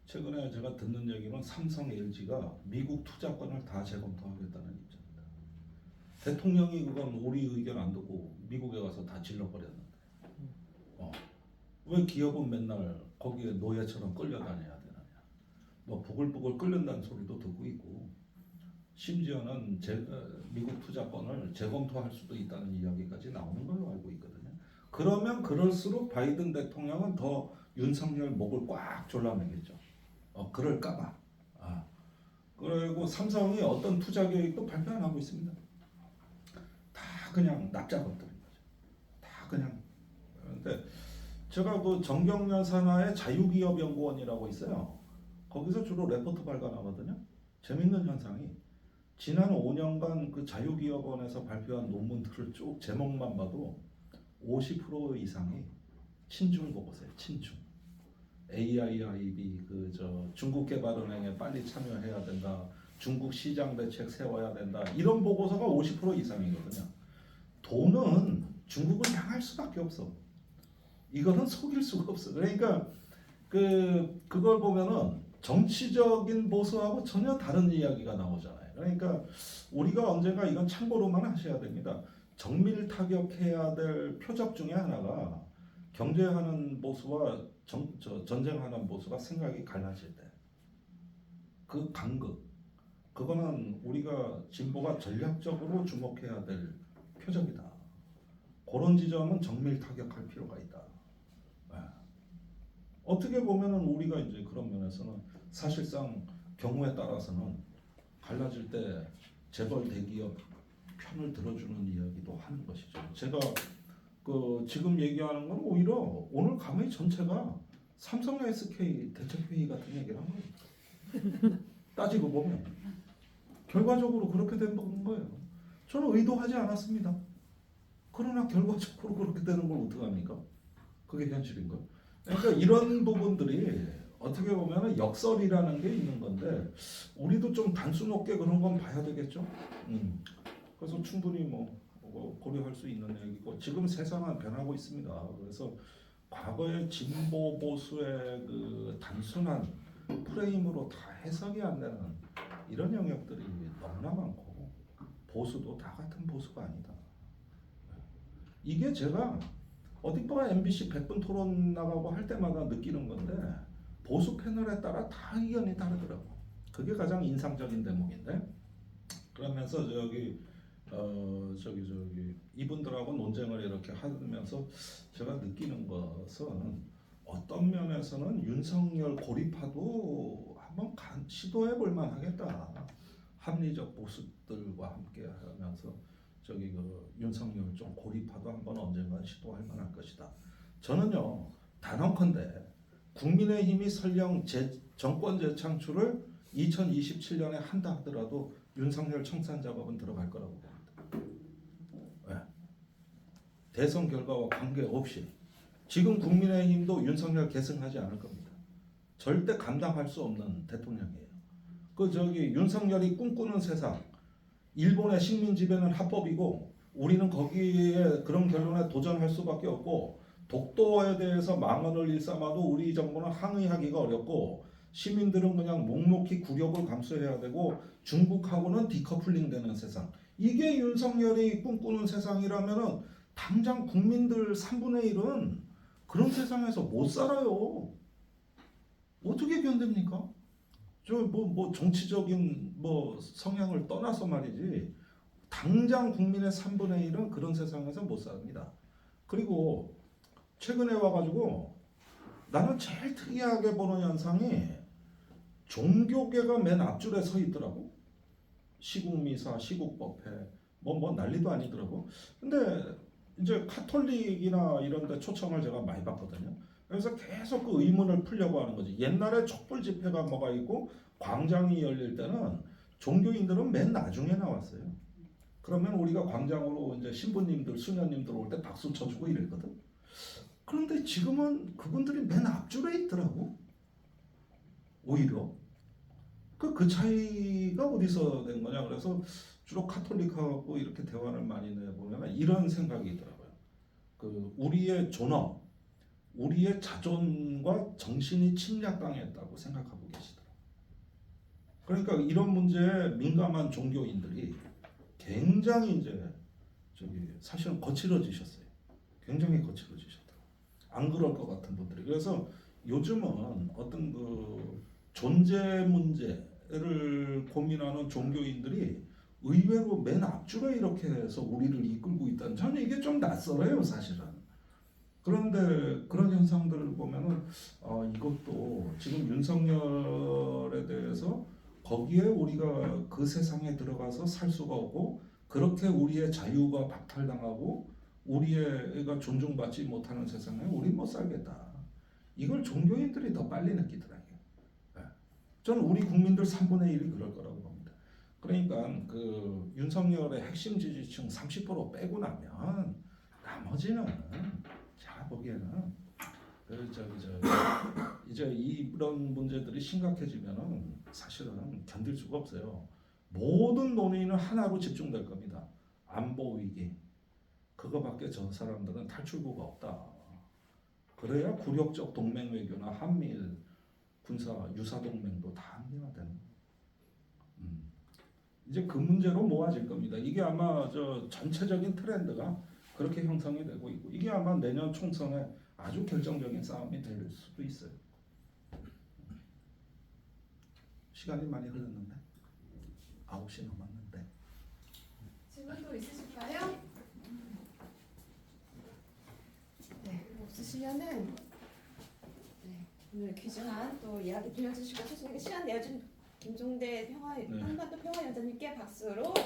최근에 제가 듣는 얘기는 삼성, LG가 미국 투자권을 다 재검토하겠다는 입장입니다. 대통령이 그건 우리 의견 안 듣고 미국에 가서 다 질러버렸는데 왜 기업은 맨날 거기에 노예처럼 끌려다녀야 되느냐. 뭐 부글부글 끓는다는 소리도 듣고 있고 심지어는 미국 투자권을 재검토할 수도 있다는 이야기까지 나오는 걸로 알고 있거든요. 그러면 그럴수록 바이든 대통령은 더 윤석열 목을 꽉 졸라매겠죠. 그럴까봐. 그리고 삼성이 어떤 투자 계획도 발표 안 하고 있습니다. 다 그냥 납작업들인 거죠. 다 그냥. 그런데 제가 그 정경련 산하의 자유기업연구원이라고 있어요. 거기서 주로 레포트 발간하거든요. 재밌는 현상이 지난 5년간 그 자유기업원에서 발표한 논문들을 쭉 제목만 봐도 50% 이상이 친중 보고서예요. 친중. AIIB 중국 개발은행에 빨리 참여해야 된다. 중국 시장 대책 세워야 된다. 이런 보고서가 50% 이상이거든요. 돈은 중국을 향할 수밖에 없어. 이거는 속일 수가 없어. 그러니까 그걸 보면은 정치적인 보수하고 전혀 다른 이야기가 나오잖아요. 그러니까 우리가 언젠가 이건 참고로만 하셔야 됩니다. 정밀 타격해야 될 표적 중에 하나가 경제하는 보수와 전쟁하는 보수가 생각이 갈라질 때 그 간극 그거는 우리가 진보가 전략적으로 주목해야 될 표적이다. 그런 지점은 정밀 타격할 필요가 있다. 어떻게 보면은 우리가 이제 그런 면에서는 사실상 경우에 따라서는 갈라질 때 재벌 대기업 편을 들어주는 이야기도 하는 것이죠. 제가 지금 얘기하는 건 오히려 오늘 강의 전체가 삼성 SK 대책회의 같은 얘기를 한 거예요. 따지고 보면 결과적으로 그렇게 된 거예요. 저는 의도하지 않았습니다. 그러나 결과적으로 그렇게 되는 걸 어떡합니까? 그게 현실인 거예요. 그러니까 이런 부분들이 어떻게 보면 역설이라는 게 있는 건데 우리도 좀 단순 없게 그런 건 봐야 되겠죠. 그래서 충분히 뭐 고려할 수 있는 얘기고 지금 세상은 변하고 있습니다. 그래서 과거의 진보 보수의 그 단순한 프레임으로 다 해석이 안 되는 이런 영역들이 너무나 많고 보수도 다 같은 보수가 아니다. 이게 제가 어디 봐 MBC 100분 토론 나가고 할 때마다 느끼는 건데 보수 패널에 따라 다 의견이 다르더라고. 그게 가장 인상적인 대목인데 그러면서 저기 이분들하고 논쟁을 이렇게 하면서 제가 느끼는 것은 어떤 면에서는 윤석열 고립화도 한번 시도해 볼 만하겠다. 합리적 보수들과 함께 하면서 윤석열 좀 고립화도 한번 언젠가 시도할 만할 것이다. 저는요 단언컨대 국민의힘이 설령 정권 재창출을 2027년에 한다 하더라도 윤석열 청산 작업은 들어갈 거라고 봅니다. 네. 대선 결과와 관계없이 지금 국민의힘도 윤석열 계승하지 않을 겁니다. 절대 감당할 수 없는 대통령이에요. 윤석열이 꿈꾸는 세상, 일본의 식민 지배는 합법이고 우리는 거기에 그런 결론에 도전할 수밖에 없고 독도에 대해서 망언을 일삼아도 우리 정부는 항의하기가 어렵고 시민들은 그냥 묵묵히 굴욕을 감수해야 되고 중국하고는 디커플링 되는 세상. 이게 윤석열이 꿈꾸는 세상이라면은 당장 국민들 3분의 1은 그런 세상에서 못 살아요. 어떻게 견딥니까? 정치적인 성향을 떠나서 말이지 당장 국민의 3분의 1은 그런 세상에서 못 삽니다. 그리고 최근에 와가지고 나는 제일 특이하게 보는 현상이 종교계가 맨 앞줄에 서 있더라고. 시국미사, 시국법회 난리도 아니더라고. 근데 이제 카톨릭이나 이런 데 초청을 제가 많이 받거든요. 그래서 계속 그 의문을 풀려고 하는 거지. 옛날에 촛불 집회가 뭐가 있고 광장이 열릴 때는 종교인들은 맨 나중에 나왔어요. 그러면 우리가 광장으로 이제 신부님들, 수녀님들 올 때 박수 쳐주고 이랬거든. 그런데 지금은 그분들이 맨 앞줄에 있더라고. 오히려 그 차이가 어디서 된 거냐. 그래서 주로 카톨릭하고 이렇게 대화를 많이 해보면 이런 생각이 있더라고요. 우리의 존엄, 우리의 자존과 정신이 침략당했다고 생각하고 계시더라고요. 그러니까 이런 문제에 민감한 종교인들이 굉장히 사실은 거칠어지셨어요. 굉장히 거칠어지셨더라고요. 안 그럴 것 같은 분들이. 그래서 요즘은 어떤 존재 문제를 고민하는 종교인들이 의외로 맨 앞줄에 이렇게 해서 우리를 이끌고 있다는, 저는 이게 좀 낯설어요 사실은. 그런데 그런 현상들을 보면은 이것도 지금 윤석열에 대해서 거기에 우리가 그 세상에 들어가서 살 수가 없고 그렇게 우리의 자유가 박탈당하고 우리가 존중받지 못하는 세상에 우린 못 살겠다. 이걸 종교인들이 더 빨리 느끼더라고요. 저는 우리 국민들 3분의 1이 그럴 거라고 봅니다. 그러니까 윤석열의 핵심 지지층 30% 빼고 나면 나머지는 제가 보기에는 이제 이런 문제들이 심각해지면은 사실은 견딜 수가 없어요. 모든 논의는 하나로 집중될 겁니다. 안보 위기. 그거밖에 저 사람들은 탈출구가 없다. 그래야 굴욕적 동맹 외교나 한미일 군사 유사 동맹도 다 합리화되는. 이제 그 문제로 모아질 겁니다. 이게 아마 전체적인 트렌드가 그렇게 형성이 되고 있고 이게 아마 내년 총선에 아주 결정적인 싸움이 될 수도 있어요. 시간이 많이 흘렀는데 9시 넘었는데. 질문도 있으실까요? 네, 없으시면은 오늘 귀중한 또 이야기 들려주시고 소중하게 시간 내어준 김종대 한반도 평화위원장님께 박수로. 네.